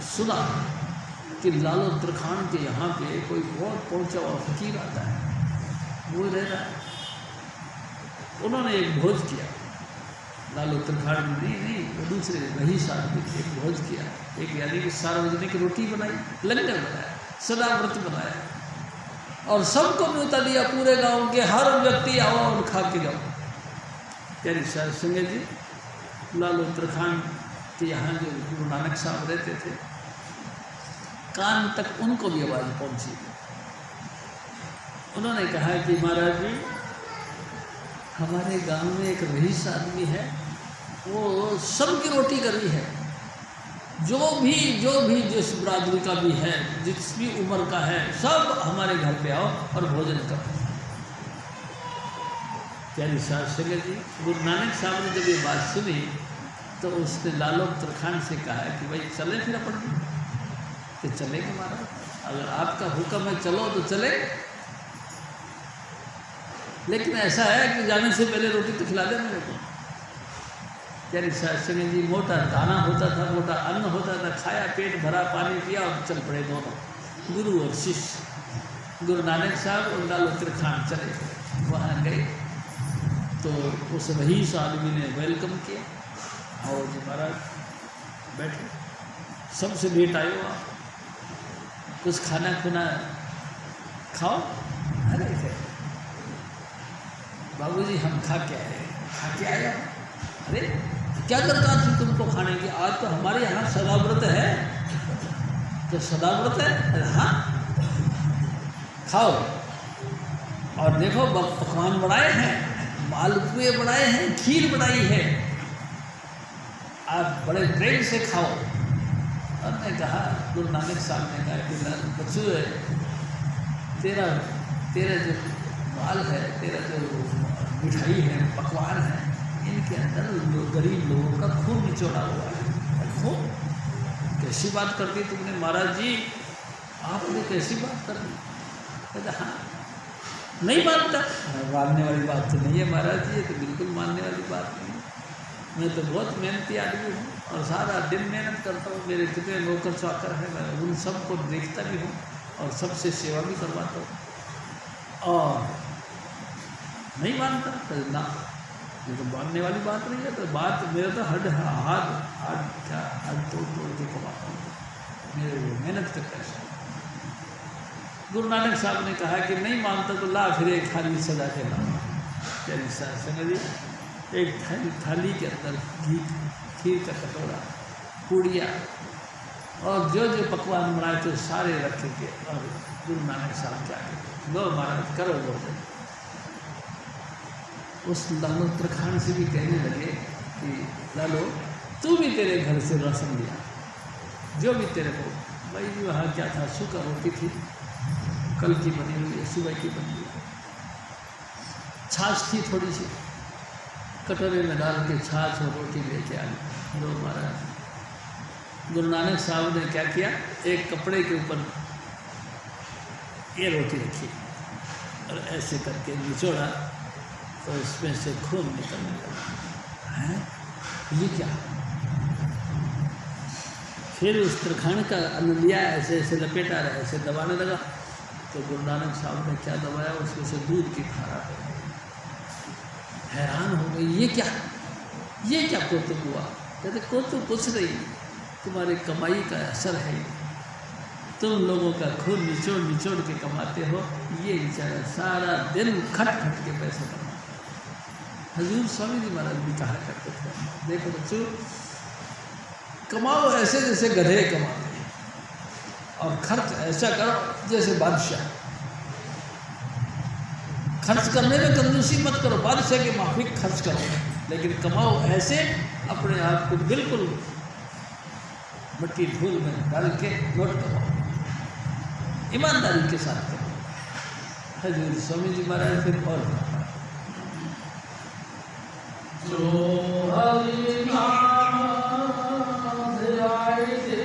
सुना कि लालू तरखान के यहाँ पे कोई बहुत पहुँचा हुआ फकीर आता है, वो रह रहा है। उन्होंने एक भोज किया, लालू तरखान नहीं वो दूसरे रईस आदमी ने एक भोज किया, एक यानी कि सार्वजनिक रोटी बनाई, लंगर बनाया, सदाव्रत बनाया और सबको न्योता दिया, पूरे गांव के हर व्यक्ति आओ और खा के जाओ। प्यारी साहब संगत जी, लालू तरखान के यहाँ जो गुरु नानक साहब रहते थे, कान तक उनको भी आवाज़ पहुँची। उन्होंने कहा कि महाराज जी, हमारे गांव में एक रईस आदमी है, वो सबकी रोटी कर रही है, जो भी जिस बरादरी का भी है, जिस भी उम्र का है, सब हमारे घर पे आओ और भोजन करो। प्यारी साहब संगत जी, गुरु नानक साहब ने जब ये बात सुनी तो उसने लालू तरखान से कहा कि भाई चले फिर अपन कि चलेंगे महाराज, अगर आपका हुक्म है चलो तो चले, लेकिन ऐसा है कि जाने से पहले रोटी तो खिला दे मेरे को। प्यारी साहब संगत जी, मोटा दाना होता था, मोटा अन्न होता था, खाया, पेट भरा, पानी पिया और चल पड़े दोनों, गुरु और शिष्य। गुरु नानक साहब और लालू तरखान चले, वहाँ गए तो उस रईस आदमी ने वेलकम किया, और जी महाराज बैठे, सबसे लेट आए हो आप, कुछ खाना खुना खाओ। अरे बाबूजी हम खा के आए। अरे क्या दरकार थी तुमको खाने की, आज तो हमारे यहाँ सदाव्रत है। तो सदाव्रत है? अरे हाँ खाओ, और देखो पकवान बनाए हैं, मालपुए बनाए हैं, खीर बनाई है, आप बड़े प्रेम से खाओ। और ने कहा, गुरु नानक साहब ने कहा कि बच्चू है, तेरा जो माल है, तेरा जो मिठाई है, पकवान है, इनके अंदर गरीब लोगों का खून निचोड़ा हुआ है। खून? कैसी बात कर दी तुमने महाराज जी, आपने कैसी बात कर दी? कहता हाँ, नहीं मानता। मानने वाली बात तो नहीं है महाराज जी, ये तो बिल्कुल मानने वाली बात नहीं है। मैं तो बहुत मेहनती आदमी हूँ और सारा दिन मेहनत करता हूँ, मेरे कितने नौकर चाकर हैं, मैं उन सबको देखता भी हूँ और सबसे सेवा भी करवाता हूँ, और नहीं मानता। तो ना, ये तो मानने वाली बात नहीं है। तो बात मेरा तो हाथ तोड़ के कमाता हूँ, मेरे मेहनत का पैसा। गुरु नानक साहब ने कहा कि नहीं मानता तो ला फिर एक थाली सजा के ला। प्यारी साहब समझिए, एक थाली के अंदर खीर का कटोरा, पूड़ियाँ और जो जो पकवान बनाए थे सारे रखेंगे, और गुरु नानक साहब के आगे लो महाराज करो भोजन। उस लालू तरखान से भी कहने लगे कि लालू तू भी तेरे घर से राशन लिया, जो भी तेरे को। भाई जी वहाँ क्या था, सूखा रोटी थी, कल की बनी हुई है, सुबह की बनी हुई, छाछ थी थोड़ी सी, कटोरे में डाल के छाछ और रोटी लेके आई। लो महाराज। गुरु नानक साहब ने क्या किया, एक कपड़े के ऊपर ये रोटी रखी और ऐसे करके निचोड़ा तो इसमें से खून निकलने लगा। हैं ये क्या? फिर उस तरखान का अन्न लिया, ऐसे ऐसे लपेटा रहा, ऐसे दबाने लगा। तो गुरु नानक साहब ने क्या दबाया, उसमें से दूध की धारा है। हैरान हो गई, ये क्या कौतुक हुआ? कहते कौतुक कुछ नहीं, तुम्हारी कमाई का असर है, तुम लोगों का खून निचोड़ निचोड़ के कमाते हो। ये बेचारा सारा दिन खट खट के पैसे कमाते। हजूर स्वामी जी महाराज भी कहा करते थे, देखो बच्चों, कमाओ ऐसे जैसे गधे कमाते हैं, और खर्च ऐसा करो जैसे बादशाह। खर्च करने में कंजूसी मत करो, बादशाह के माफिक खर्च करो, लेकिन कमाओ ऐसे अपने आप को बिल्कुल मिट्टी धूल में डाल के नोट कमाओ, ईमानदारी के साथ करो। हजूर स्वामी जी महाराज फिर और जो हरि नाम ध्याय दे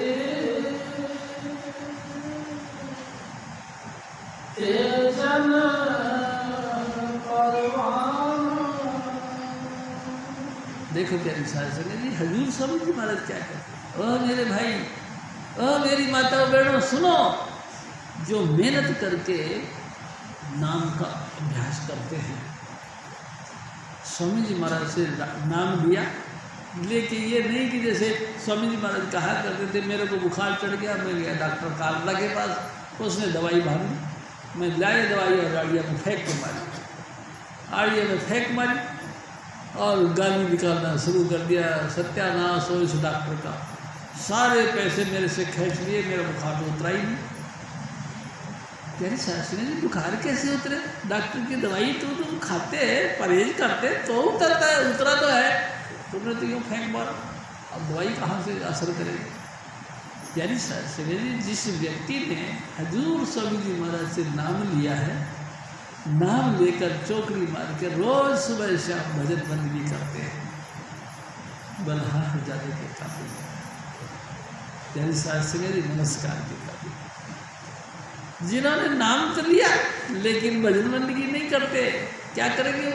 ते जन परवाना। देखो क्या विचार सुने जी, हजूर स्वामी जी महाराज क्या कहते, ओ मेरे भाई, ओ मेरी माता बहनों सुनो, जो मेहनत करके नाम का अभ्यास करते हैं, स्वामी जी महाराज से नाम लिया, लेकिन ये नहीं कि जैसे स्वामी जी महाराज कहा करते थे, मेरे को बुखार चढ़ गया, मैं गया डॉक्टर कालला के पास, उसने दवाई भागी, मैं लाए दवाई और आड़िया में फेंक के मारी, आड़िया में फेंक मारी और गाली निकालना शुरू कर दिया, सत्यानाश हो इस डॉक्टर का, सारे पैसे मेरे से खींच लिए, मेरा बुखार तो उतरा ही नहीं। तेरे शास्त्री जी बुखार कैसे उतरे, डॉक्टर की दवाई तो तुम खाते परहेज करते तो उतरता है, उतरा तो है, तुमने तो यूँ फेंक मारा, अब दवाई कहाँ से असर करेगी। यानी शास्त्री जी जिस व्यक्ति ने हजूर स्वामी जी महाराज से नाम लिया है, नाम लेकर चौकड़ी मार के रोज सुबह शाम भजन बंदगी करते हैं, बलहा हो जाने के काबिल, यानी शास्त्री जी नमस्कार के काबिल। जिन्होंने नाम तो लिया लेकिन भजन बंदगी नहीं करते, क्या करेंगे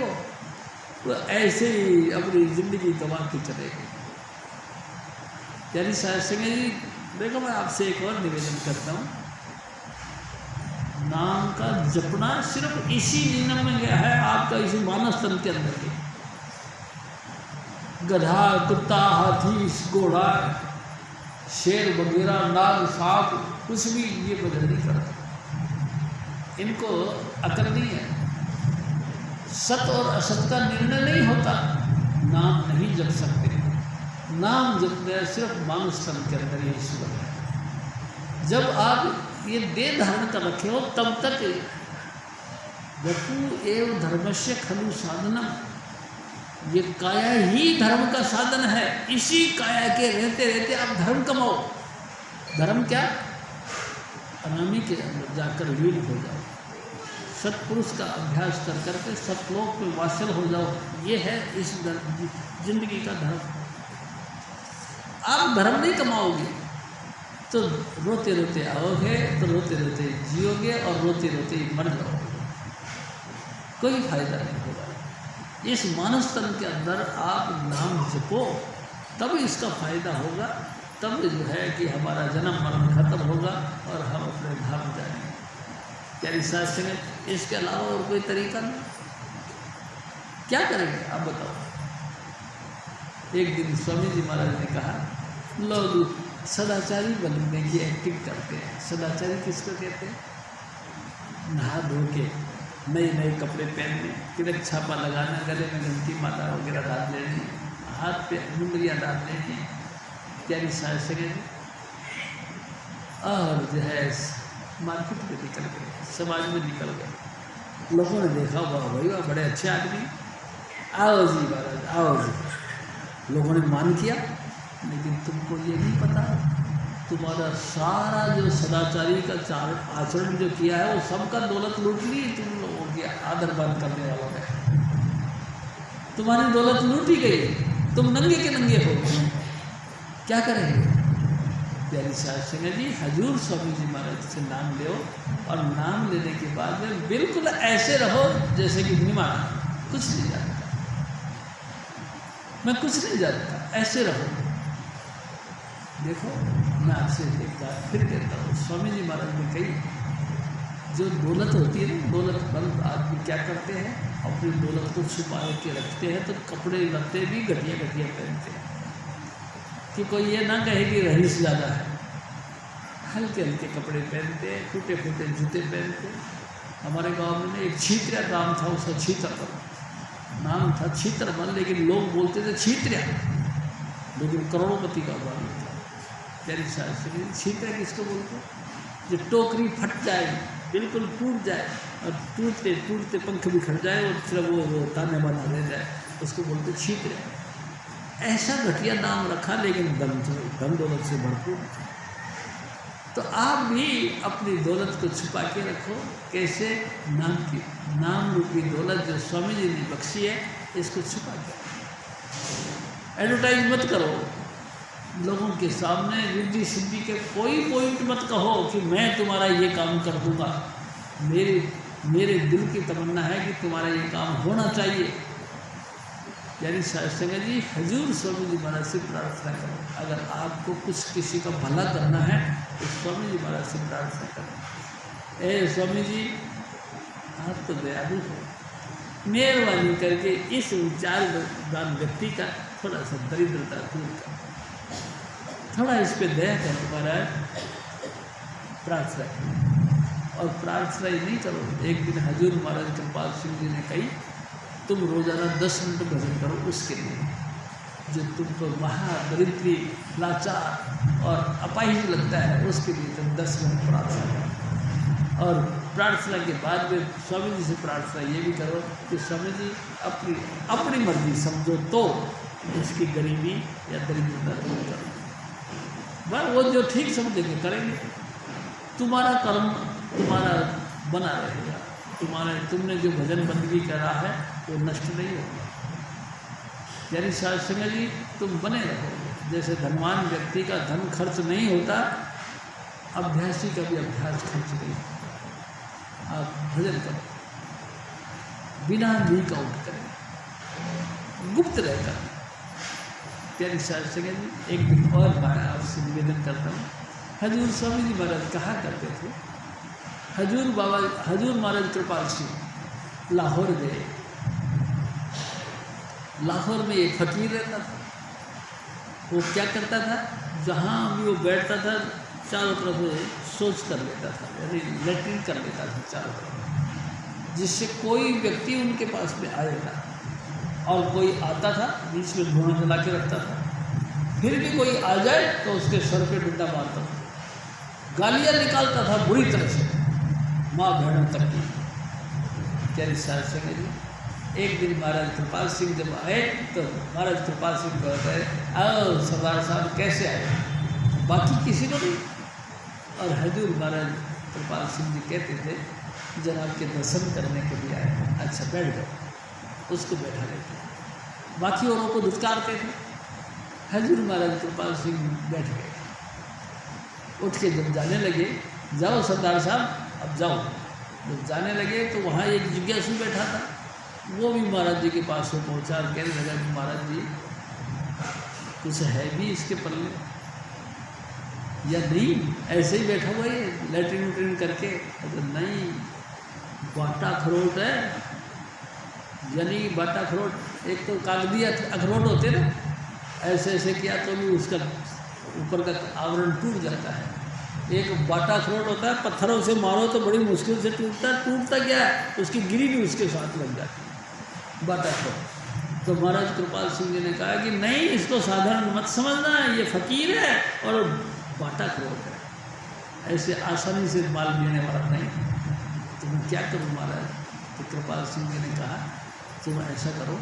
वो ऐसे ही अपनी जिंदगी गंवा के चलेंगे। यानी शास्त्री जी देखो, मैं आपसे एक और निवेदन करता हूँ, नाम का जपना सिर्फ इसी नियम में गया है, आपका इसी मानस तन के अंदर ही। गधा, कुत्ता, हाथी, घोड़ा, शेर वगैरह, नाग, सांप, कुछ भी ये भजन नहीं करते, इनको अकल नहीं है, सत और असत का निर्णय नहीं होता, नाम नहीं जप सकते। नाम जपते सिर्फ मानस तन के अंदर ही ईश्वर है। जब आप ये देह धारण कर रखे हो तब तक वपु एव धर्मस्य खलु साधनम, ये काया ही धर्म का साधन है, इसी काया के रहते रहते आप धर्म कमाओ। धर्म क्या, अनामी के अंदर जाकर लीन हो जाओ, सत्पुरुष का अभ्यास कर करके सतलोक में वासल हो जाओ, ये है इस जिंदगी का धर्म। आप धर्म नहीं कमाओगे तो रोते रोते आओगे, तो रोते रोते जियोगे और रोते रोते मर जाओगे, कोई फायदा नहीं होगा। इस मानस तन के अंदर आप नाम जपो, तब इसका फायदा होगा, तब जो है कि हमारा जन्म मरण खत्म होगा और हम अपने धाम जाएंगे। क्या शास्त्र में इसके अलावा और कोई तरीका नहीं, क्या करेंगे आप बताओ। एक दिन स्वामी जी महाराज ने कहा, लोग सदाचारी बनने की एक्टिंग करते हैं। सदाचारी किसको कहते हैं, नहा धो के नए नए कपड़े पहनने, तिलक छापा लगाना, गले में घंटी माला वगैरह डाल लेनी, हाथ पे मुंदरियाँ डाल लेनी, इत्यादि शास्त्र और जो है मार्केट में निकल गए, समाज में निकल गए। लोगों ने देखा, वाह भाई वाह, बड़े अच्छे आदमी, आओ जी महाराज आओ जी। लोगों ने मान किया, लेकिन तुमको ये नहीं पता, तुम्हारा सारा जो सदाचारी का आचरण जो किया है वो सबका दौलत लूट ली तुम लोगों की आदर बंद करने वालों ने। तुम्हारी दौलत लूटी गई, तुम नंगे के नंगे हो गए, क्या करेंगे। प्यारी शास्त्री जी, हजूर स्वामी जी महाराज से नाम लो और नाम लेने के बाद में बिल्कुल ऐसे रहो जैसे कि निमान कुछ नहीं जानता, मैं कुछ नहीं जानता, ऐसे रहो। देखो, मैं आपसे एक बात फिर कहता हूँ, स्वामी जी महाराज ने कही, जो दौलत होती है ना, दौलतमंद आदमी क्या करते हैं, अपनी दौलत को छुपा के रखते हैं, तो कपड़े लत्ते भी घटिया घटिया पहनते हैं कि कोई ये ना कहे कि रईस ज़्यादा है। हल्के हल्के कपड़े पहनते हैं, टूटे फूटे जूते पहनते हैं। हमारे गांव में एक छीतरिया गांव था, उसका छीतरमल नाम था, छीतरमल, लेकिन लोग बोलते थे छीतरिया, लेकिन करोड़पति का बाल था। तेरी शास्त्री छीतरिया किसको बोलते, जो टोकरी फट जाए, बिल्कुल टूट जाए और टूटते टूटते पंख बिखर जाए और फिर वो ताने बना ले जाए, उसको बोलते छीतरिया। ऐसा घटिया नाम रखा, लेकिन धन दौलत से भरपूर था। तो तो आप भी अपनी दौलत को छुपा के रखो। कैसे? नाम रूपी दौलत जो स्वामी जी ने बख्शी है, इसको छुपा के एडवर्टाइज मत करो लोगों के सामने। रिद्धि सिद्धि के कोई पॉइंट मत कहो कि मैं तुम्हारा ये काम कर दूंगा। मेरे दिल की तमन्ना है कि तुम्हारा ये काम होना चाहिए। यानी संगत जी, हजूर स्वामी जी महाराज से प्रार्थना करो। अगर आपको कुछ किसी का भला करना है तो स्वामी जी महाराज से प्रार्थना करो। ए स्वामी जी, आप तो दयालु हो, मेहरबानी करके इस विचारवान व्यक्ति का थोड़ा सा दरिद्रता दूर करो, थोड़ा इस पे दया करो महाराज। प्रार्थना करो। और प्रार्थना ही नहीं करो। एक दिन हजूर महाराज कृपाल सिंह जी ने कही, तुम रोज़ाना 10 मिनट भजन करो उसके लिए, जो तुमको महादरिद्री, लाचार और अपाहिज लगता है, उसके लिए तुम 10 मिनट प्रार्थना करो। और प्रार्थना के बाद में स्वामी जी से प्रार्थना ये भी करो कि स्वामी जी अपनी मर्जी समझो तो इसकी गरीबी या दरिद्रता दूर करो। बस वो जो ठीक समझेंगे करेंगे। तुम्हारा कर्म तुम्हारा बना रहेगा। तुमने जो भजन बंदगी करा है वो नष्ट नहीं होगा। यानी संगत जी, तुम बने रहो। जैसे धनवान व्यक्ति का धन खर्च नहीं होता, अभ्यासी का भी अभ्यास खर्च नहीं होता। आप भजन करो बिना लीक आउट करें, गुप्त रहकर। यानी संगत जी, एक दिन और मैं आपसे निवेदन करता हूँ। हजूर स्वामी जी महाराज कहा करते थे, हजूर महाराज कृपाल सिंह लाहौर गए। लाहौर में एक फकीर रहता था। वो क्या करता था, जहाँ भी वो बैठता था चारों तरफ सोच कर लेता था, यानी लेटरिन कर लेता था चारों तरफ, जिससे कोई व्यक्ति उनके पास में आए ना। और कोई आता था बीच में धुआं जला के रखता था, फिर भी कोई आ जाए तो उसके सर पे डंडा मारता था, गालियाँ निकालता था बुरी तरह से, माँ बहनों तक की। क्या संगत जी, एक दिन महाराज कृपाल सिंह जब आए तो महाराज कृपाल सिंह कहते हैं, आओ सरदार साहब कैसे आए, बाकी किसी को नहीं। और हजूर महाराज कृपाल सिंह जी कहते थे, जनाब के दर्शन करने के लिए आए। अच्छा बैठ जाओ। उसको बैठा लेते, बाकी औरों को दुत्कारते थे। हजूर महाराज कृपाल सिंह बैठ गए। उठ के जब जाने लगे, जाओ सरदार साहब अब जाओ। जब जाने लगे तो वहाँ एक जिज्ञासु बैठा था, वो भी महाराज जी के पास में पहुँचा और कहने लगा कि महाराज जी, कुछ है भी इसके पल्ले या नहीं, ऐसे ही बैठा हुआ है लेटरिन वेटरिन करके? तो नहीं, बाटा अखरोट है। यानी बाटा अखरोट, एक तो कागजी अखरोट होते ना, ऐसे ऐसे किया तो भी उसका ऊपर का आवरण टूट जाता है। एक बाटा अखरोट होता है, पत्थरों से मारो तो बड़ी मुश्किल से टूटता क्या है, उसकी गिरी भी उसके साथ लग जाती है, बाटा अखरोट। तो महाराज कृपाल सिंह जी ने कहा कि नहीं, इसको साधारण मत समझना, ये फकीर है और बाटा अखरोट है, ऐसे आसानी से माल लेने वाला नहीं। तो मैं क्या करूँ महाराज? तो कृपाल सिंह जी ने कहा, तुम ऐसा करो,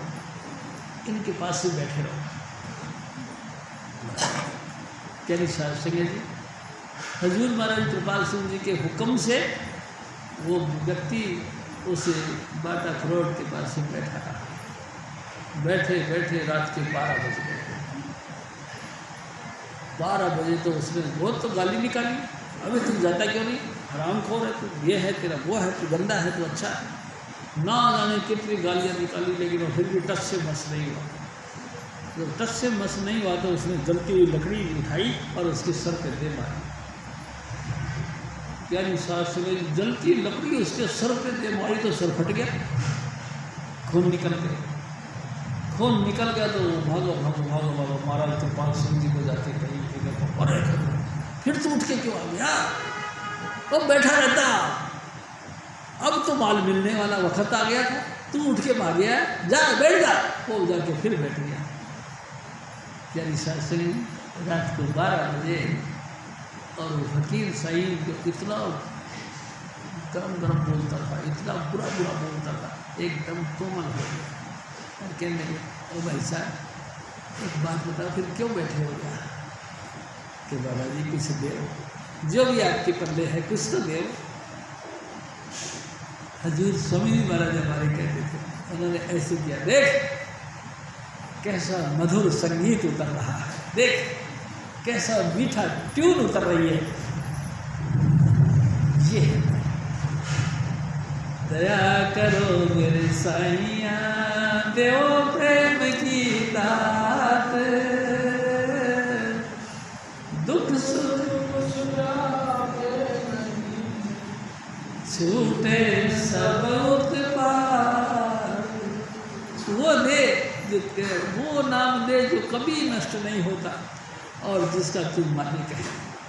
इनके पास से बैठे रहो। क्या संगत जी, हजूर महाराज कृपाल सिंह जी के हुक्म से वो व्यक्ति उस बाटा अखरोट के पास से बैठा रहा। बैठे बैठे रात के 12 बज गए। 12 बजे तो उसने बहुत तो गाली निकाली, अबे तुम जाता क्यों नहीं, हरामखोर है तू, ये है तेरा, वो है तू, गंदा है तू, अच्छा ना जाने कितनी गालियाँ निकाली, लेकिन वो फिर भी टच से मस नहीं हुआ। जब टच से मस नहीं हुआ तो उसने जलती हुई लकड़ी उठाई और उसके सर पे दे मारी। यानी जलती लकड़ी उसके सर पे दे मारी तो सर फट गया, खून निकल गया। खून निकल गया तो भागो भागो भागो भागो महाराज कृपाल सिंह जी को जाके कहीं कि देखो, अरे फिर तू उठ के क्यों आ गया, वो बैठा रहता, अब तो माल मिलने वाला वक्त आ गया था, तू उठ के भाग गया, जा बैठ जा। वो जाके फिर बैठ गया। यानी शास्त्री रात को 12 बजे, और फकीर साहिब जो इतना गरम गरम बोलता था, इतना बुरा बुरा बोलता था, एकदम कोमल हो गया। कहने लगे, ओ भाई साहब एक बात बताओ, फिर क्यों बैठे हो गया? कि बाबा जी कुछ देर जो भी आपके पल्ले है कुछ तो दो। हजूर स्वामी जी महाराज हमारे कहते थे, उन्होंने ऐसे किया, देख कैसा मधुर संगीत उतर रहा है, देख कैसा मीठा ट्यून उतर रही है, ये दया करो मेरे साईया, देव प्रेम की दात, दुख सुख छूटे सब उत्पात। वो दे वो नाम दे जो कभी नष्ट नहीं होता और जिसका तुम मालिक है,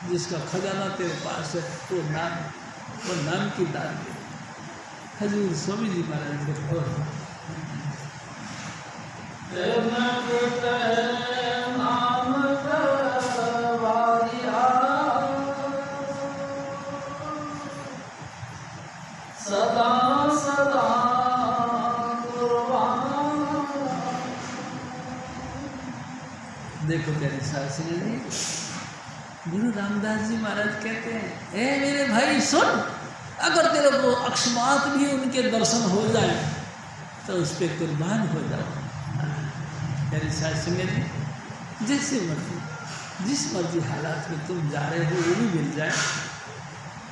जिसका खजाना तेरे पास है, वो नाम की दात दे। हजूर स्वामी जी महाराज के सदा सदा देखो प्यारे शास्त्री जी, गुरु रामदास जी महाराज कहते हैं, ए मेरे भाई सुन, अगर तेरे को अकस्मात भी उनके दर्शन हो जाए तो उस पर कुर्बान हो जाओ। प्यारे शास्त्री जी, जैसे मर्जी जिस मर्जी हालात में तुम जा रहे हो वो भी मिल जाए,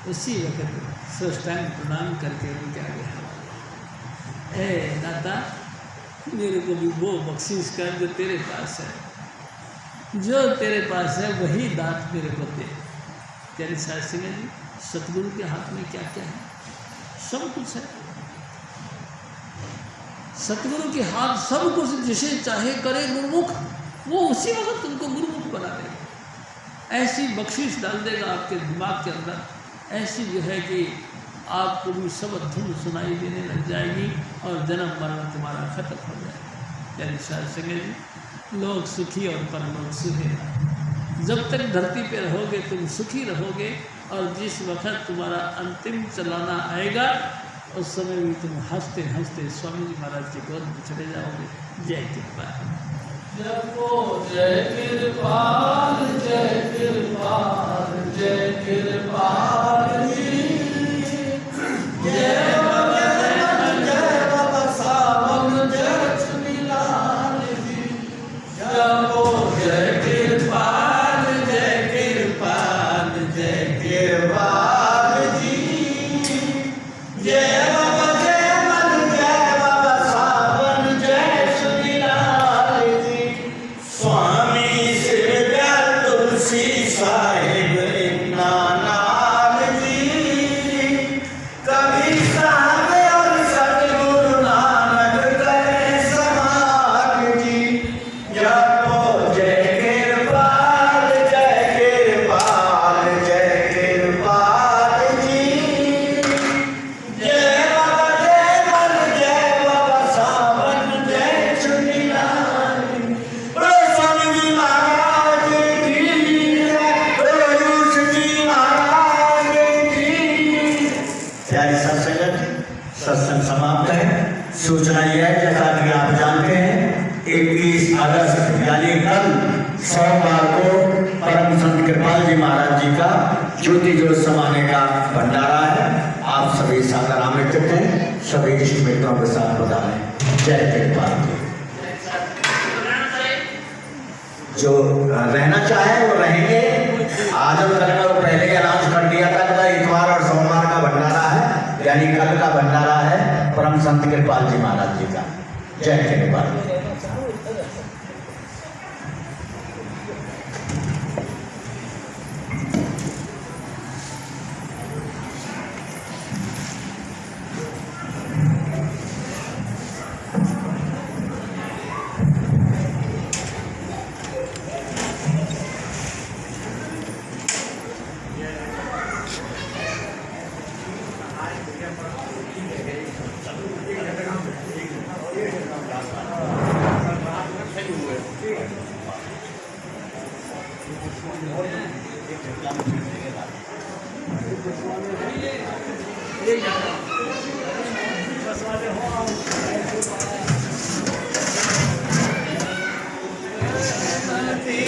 उसी वक्त साष्टांग प्रणाम करके उनके आगे हाथ, ए दाता मेरे को भी वो बख्शीश कर जो तेरे पास है, जो तेरे पास है वही दात मेरे को दे। प्यारे शास्त्री जी, सतगुरु के हाथ में क्या क्या है? सब कुछ है। सतगुरु के हाथ सब कुछ, जिसे चाहे करे गुरुमुख, वो उसी वक्त तुमको गुरुमुख बना देगा। ऐसी बख्शीश डाल देगा आपके दिमाग के अंदर, ऐसी जो है कि आपको भी सब धुन सुनाई देने लग जाएगी और जन्म मरण तुम्हारा खत्म हो जाएगा। प्यारे शास्त्री जी, लोग सुखी और परलोक सुखी। जब तक धरती पे रहोगे तुम सुखी रहोगे, और जिस वक्त तुम्हारा अंतिम चलाना आएगा उस समय भी तुम हंसते हंसते स्वामी जी महाराज की गोद में चले जाओगे। जय कृपा, जय कृपाल, जय कृपाल, जय कृपाल जी, जय बाबा सावन, जय चुनीलाल जी, जय कृपाल, जय कृपाल, जय कृपाल जी, जय बाबा जय मन, जय बाबा सावन, जय चुनीलाल जी, स्वामी सिर दयाल तुलसी साहिब इन्ना नाम जी, कभी साहब और सतगुरु नानक करे समान जी, जपो जय कृपाल, जय कृपाल, जय कृपाल जी, जय बाबा जय मन, जय बाबा सावन, जय चुनीलाल जी, बोलो स्वामी जी महाराज की जय, बोलो यूश जी महाराज की। प्यारी सत्संगत, सत्संग समाप्त है। सूचना यह है, जैसा कि आप जानते हैं, 21 अगस्त यानी कल सोमवार को परम संत कृपाल जी महाराज जी का ज्योति ज्योत समाने का भंडारा है। आप सभी सादर आमंत्रित हैं, सभी इष्ट मित्रों के साथ बधाएं। जय कृपाल जी। जो रहना चाहे वो रहेंगे। आजमगढ़ में वो पहले ही अनाउंस कर दिया था कि इतवार और सोमवार का भंडारा है, यानी कल का भंडारा है परम संत कृपाल जी महाराज जी का। जय कृपाल। ये